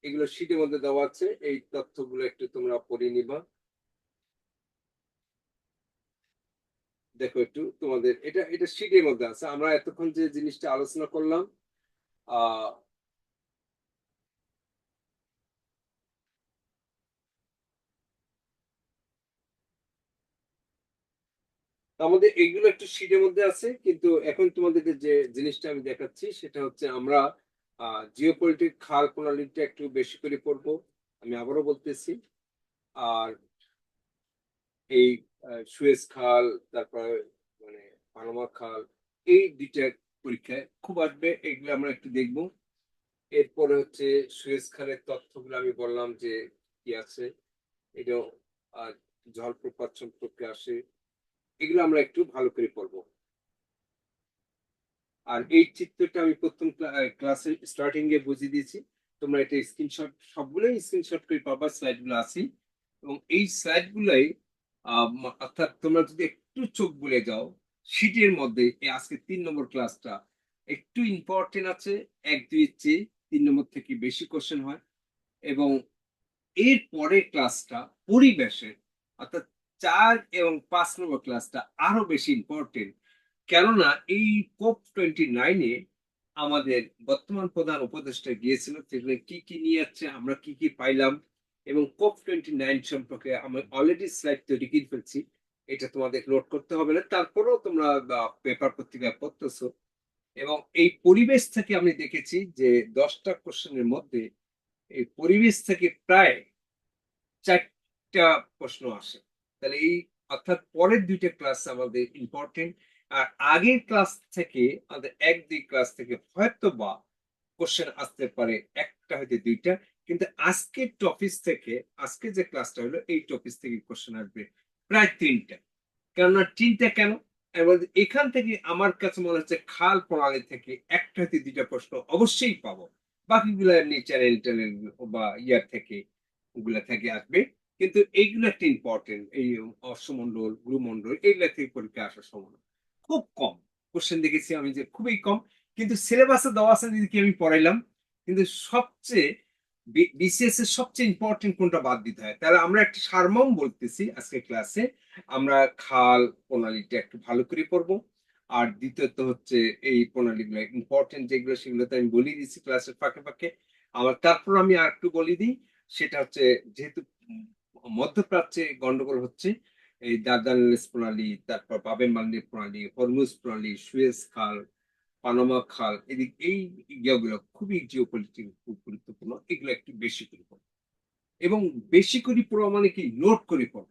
এগুলো শীটের মধ্যে দেওয়া আছে, এই তথ্যগুলো একটু তোমরা পড়ে নিবা। দেখো একটু, তোমাদের এটা এটা শীটের মধ্যে আছে। আমরা এতক্ষণ যে জিনিসটা আলোচনা করলাম, আহ আমাদের এগুলো একটু শীটের মধ্যে আছে, কিন্তু এখন তোমাদেরকে যে জিনিসটা আমি দেখাচ্ছি সেটা হচ্ছে আমরা জিওপলিটিক খাল প্রণালীটা একটু বেশি করে পড়বো, আমি আবারও বলতেছি। আর এই সুয়েজ খাল, তারপর মানে পানামা খাল, এই দুইটা পরীক্ষায় খুব আসবে, এগুলো আমরা একটু দেখবো। এরপরে হচ্ছে সুয়েজ খালের তথ্যগুলো আমি বললাম যে কি আছে, এটা আহ, জলপ্রপাত সম্পর্কে আসে, এগুলো আমরা একটু ভালো করে পড়বো। আর এই চিত্রটা আমি প্রথম ক্লাসে স্টার্টিং এ বুঝিয়ে দিয়েছি, তোমরা এটা স্ক্রিনশট, সবগুলোই স্ক্রিনশট করে পাবা, স্লাইড গুলো আছে। এবং এই স্লাইড গুলাই অর্থাৎ তোমরা যদি একটু চোখ বুলে যাও শীটের মধ্যে, এই আজকে 3 নম্বর ক্লাসটা একটু ইম্পর্টেন্ট আছে, 1-2 এর চেয়ে 3 নম্বর থেকে বেশি কোশ্চেন হয়। এবং এর পরের ক্লাসটা পরিবেশের, অর্থাৎ 4 এবং 5 নম্বর ক্লাসটা আরো বেশি ইম্পর্টেন্ট। কেননা এই COP29-এ আমাদের বর্তমান প্রধান উপদেষ্টা গিয়েছিল, সেখানে কি কি নিয়ে যাচ্ছে, আমরা কি কি পাইলাম, এবং COP29 সম্পর্কে আমি অলরেডি স্লাইড তৈরি করে ফেলছি, এটা তোমাদের নোট করতে হবে না, তারপরেও তোমরা পেপার পত্রিকায় পড়তেছো। এবং এই পরিবেশ থেকে আমি দেখেছি যে 10টা কোশ্চেনের মধ্যে এই পরিবেশ থেকে প্রায় 4টা প্রশ্ন আসে। তাহলে এই, অর্থাৎ পরের 2টা ক্লাস আমাদের ইম্পর্টেন্ট। আর আগের ক্লাস থেকে আমাদের 1-2 ক্লাস থেকে হয়তো বা কোশ্চেন আসতে পারে 1টা হয়তো 2টা, কিন্তু আজকের টপিক থেকে, আজকে যে ক্লাসটা হলো এই টপিক থেকে কোশ্চেন আসবে প্রায় 3টা। কেননা 3টা কেন, এবং এখান থেকে আমার কাছে মনে হচ্ছে খাল প্রণালী থেকে 1টা হয়তো 2টা প্রশ্ন অবশ্যই পাবো, বাকিগুলো এমনি চ্যানেল ট্যানেল বা ইয়ার থেকে, ওগুলা থেকে আসবে। কিন্তু এইগুলো একটা ইম্পর্টেন্ট, এই অশ্বমন্ডল গুরুমন্ডল এইগুলা থেকে পরীক্ষা আসার সম্ভাবনা খুব কম। কোশ্চেন দেখেছি আমি যে খুবই কম, কিন্তু সিলেবাসে দেওয়া আছে দিদি আমি পড়াইলাম, কিন্তু সবচেয়ে বিসিএস এর সবচেয়ে ইম্পর্টেন্ট কোনটা বাদ দিতে হয়। তাহলে আমরা একটা সারমর্ম বলতেছি আজকে ক্লাসে, আমরা খাল প্রণালীটা একটু ভালো করে পড়বো। আর দ্বিতীয়ত হচ্ছে এই প্রণালীগুলো ইম্পর্টেন্ট যেগুলো, সেগুলো তো আমি বলে দিচ্ছি ক্লাসের ফাঁকে ফাঁকে। আমার তারপর আমি আর একটু বলে দিই, সেটা হচ্ছে যেহেতু মধ্যপ্রাচ্যে গন্ডগোল হচ্ছে, এই দার্দানেলেস প্রণালী, তারপর বাবেন মান্ডি প্রণালী, হরমুজ প্রণালী, সুয়েজ খাল, পানামা খাল, এদিক এই ইয়েগুলো খুবই জিওপলিটিক্যাল খুব গুরুত্বপূর্ণ, এগুলো একটু বেশি করে পড়ো। এবং বেশি করে পড়া মানে কি, নোট করে পড়ো।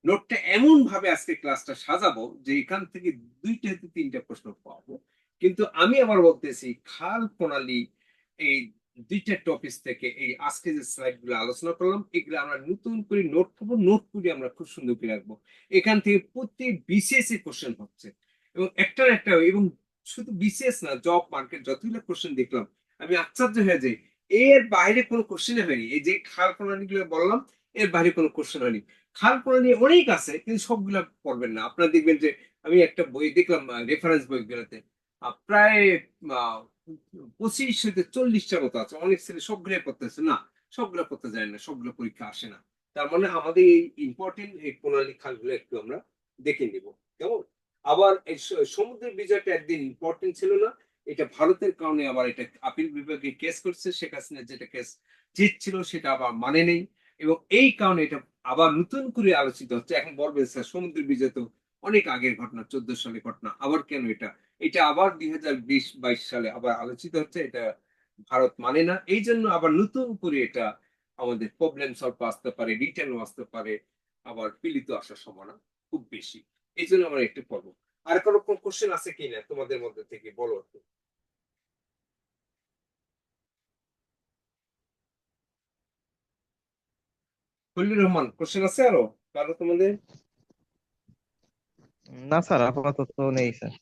নোটটা এমন ভাবে আজকে ক্লাসটা সাজাবো যে এখান থেকে 2 থেকে 3টা প্রশ্ন পাবো। কিন্তু আমি আবার বলতেছি খাল প্রণালী, এই 2টা টপিক থেকে এই আজকে যে স্লাইড গুলো আলোচনা করলাম, এগুলো আমরা নতুন করে নোট করবো, নোট করে আমরা খুব সুন্দর করে রাখবো। এখান থেকে প্রত্যেক বিসিএস এ কোশ্চেন হচ্ছে, এবং একটা না একটা, এবং শুধু বিসিএস না, জব মার্কেট যতগুলো কোশ্চেন দেখলাম আমি আশ্চর্য হয়ে যাই, এর বাইরে কোনো কোশ্চেন হয়নি। এই যে খাল প্রণালী গুলো বললাম, এর বাইরে কোনো কোশ্চেন হয়নি। খাল প্রণালী অনেক আছে, কিন্তু সবগুলা পড়বেন না। আপনারা দেখবেন যে আমি একটা বই দেখলাম, রেফারেন্স বইগুলোতে প্রায় 25 থেকে 40টার মতো আছে। অনেক ছেলে সবগুলাই পড়তেছে না, সবগুলা পড়তে যায় না, সবগুলো পরীক্ষা আসে না। তার মানে আমাদের এই ইম্পর্টেন্ট এই প্রণালী খালগুলো একটু আমরা দেখে নিব, কেমন? আবার এই সমুদ্রের বিজয়টা একদিন ইম্পর্টেন্ট ছিল না, এটা ভারতের কারণে আবার এটা আপিল বিভাগে কেস করছে, শেখ হাসিনা যেটা কেস জিতছিল সেটা আবার মানে নেই, এবং এই কারণে এটা আবার নতুন করে আলোচিত হচ্ছে। এখন বলবেন স্যার সমুদ্র বিজয় তো অনেক আগের ঘটনা, 14 সালের ঘটনা, আবার কেন এটা, এটা আবার 2020-22 সালে আবার আলোচিত হচ্ছে, এটা ভারত মানে না, এই জন্য আবার নতুন করে এটা আমাদের প্রবলেম সলভ আসতে পারে, রিটার্ন আসতে পারে, আবার পিলিত আসার সম্ভাবনা খুব বেশি। এই জন্য আমরা একটু পড়বো। আর কোনো কোশ্চেন আছে কিনা তোমাদের মধ্যে থেকে, বলো একটু। খলিলুর রহমান, কোশ্চেন আছে আরো কারো তোমাদের? না স্যার, আপাতত নেই স্যার।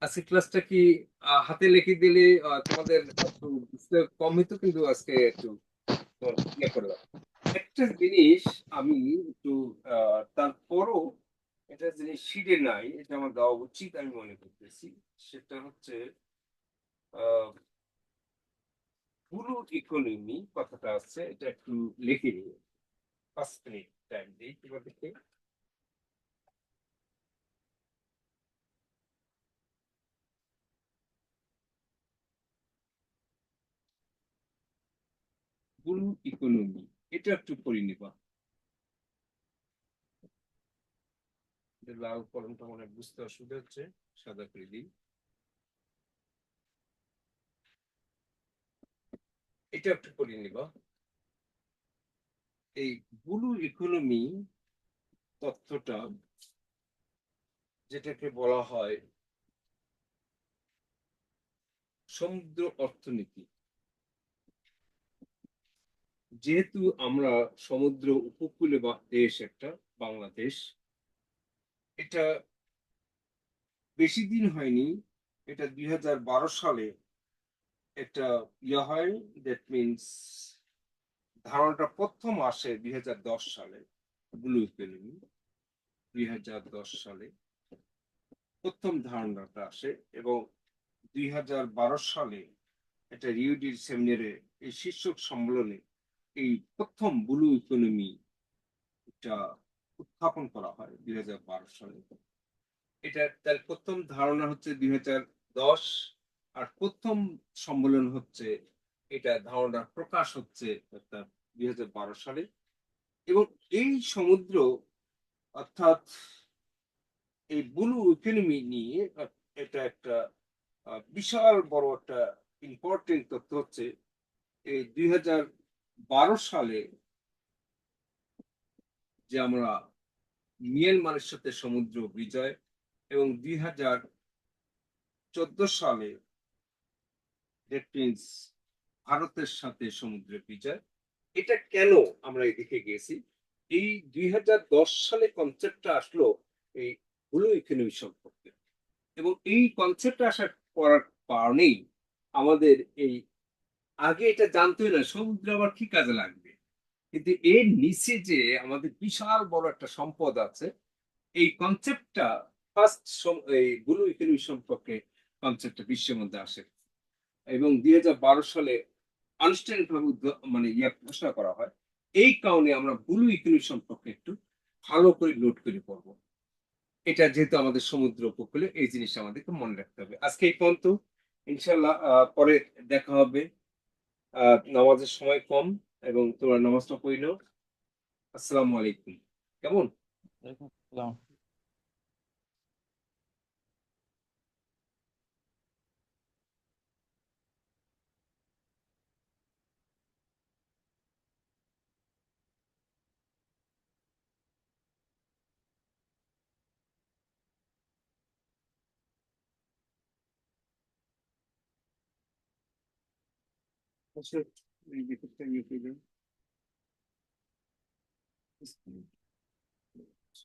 আজকে ক্লাসটা কি হাতে লিখে দিলে তোমাদের একটু বুঝতে কম হইতো, কিন্তু আজকে একটু ইয়ে করলাম। একটা জিনিস আমি একটু তারপরও এটা জিনিস শিটে নাই, এটা আমার দেওয়া উচিত আমি মনে করতেছি। সেটা হচ্ছে পুরো ইকোনমি কথাটা আছে, এটা একটু লিখে নিয়ে 5 মিনিট টাইম দিই তোমাদেরকে। পুরো ইকোনমি, এটা একটু পড়ে নিবা। লাল কলমটা মনে হয় বুঝতে অসুবিধা হচ্ছে, সাদা করে দিই। এটা একটু পড়ে নিবা। এই ব্লু ইকোনমি তথ্যটা, যেটাকে বলা হয় সমুদ্র অর্থনীতি, যেহেতু আমরা সমুদ্র উপকূলে বা দেশ একটা, বাংলাদেশ, এটা বেশি দিন হয়নি, এটা 2012 সালে একটা ইয়ে হয়, দ্যাট মিনস ধারণাটা প্রথম আসে 2010 সালে, ব্লু ইকোনমি 2010 সালে প্রথম ধারণাটা আসে, এবং 2012 সালে এটা রিও ডি সেমিনারে এই শীর্ষক সম্মেলনে এই প্রথম ব্লু ইকোনমি এটা উত্থাপন করা হয় 2012 সালে। এটা তার প্রথম ধারণা হচ্ছে 2010, আর প্রথম সম্মেলন হচ্ছে, এটা ধারণা প্রকাশ হচ্ছে অর্থাৎ 2012 সালে। এবং এই সমুদ্র, অর্থাৎ এই ব্লু ইকোনমি নিয়ে এটা একটা বিশাল বড় একটা ইম্পর্টেন্ট তথ্য হচ্ছে, এই 2012 সালে যে আমরা মিয়ানমারের সাথে সমুদ্র বিজয়, এবং 2014 সালে দ্যাট মিনস ভারতের সাথে সমুদ্র বিজয়, এটা কেন আমরা এদিকে গেছি, এই 2010 সালে কনসেপ্টটা আসলো এই ব্লু ইকোনমি সম্পর্কে। এবং এই কনসেপ্টটা আসার করার কারণেই আমাদের এই, আগে এটা জানতোই না সমুদ্র আবার কি কাজে লাগবে, কিন্তু এর নিচে যে আমাদের বিশাল বড় একটা সম্পদ আছে, এই কনসেপ্টটা ফার্স্ট এই ব্লু ইকোনমি সম্পর্কে কনসেপ্টটা বিশ্বের মধ্যে আসে, এবং 2012 সালে আনুষ্ঠানিকভাবে মানে ঘোষণা করা হয়। এই কারণে আমরা ব্লু ইকোনমি সম্পর্কে একটু ভালো করে নোট করে পড়বো। এটা যেহেতু আমাদের সমুদ্র উপকূলে, এই জিনিসটা আমাদেরকে মনে রাখতে হবে। আজকে এই পর্যন্ত, ইনশাল্লাহ পরে দেখা হবে। নামাজের সময় কম, এবং তোমরা নামাজটা পড়ে নাও। আসসালামু আলাইকুম, কেমন? ওয়ালাইকুম আসসালাম। আচ্ছা, এই ব্যাপারটা ইয়ে করবেন।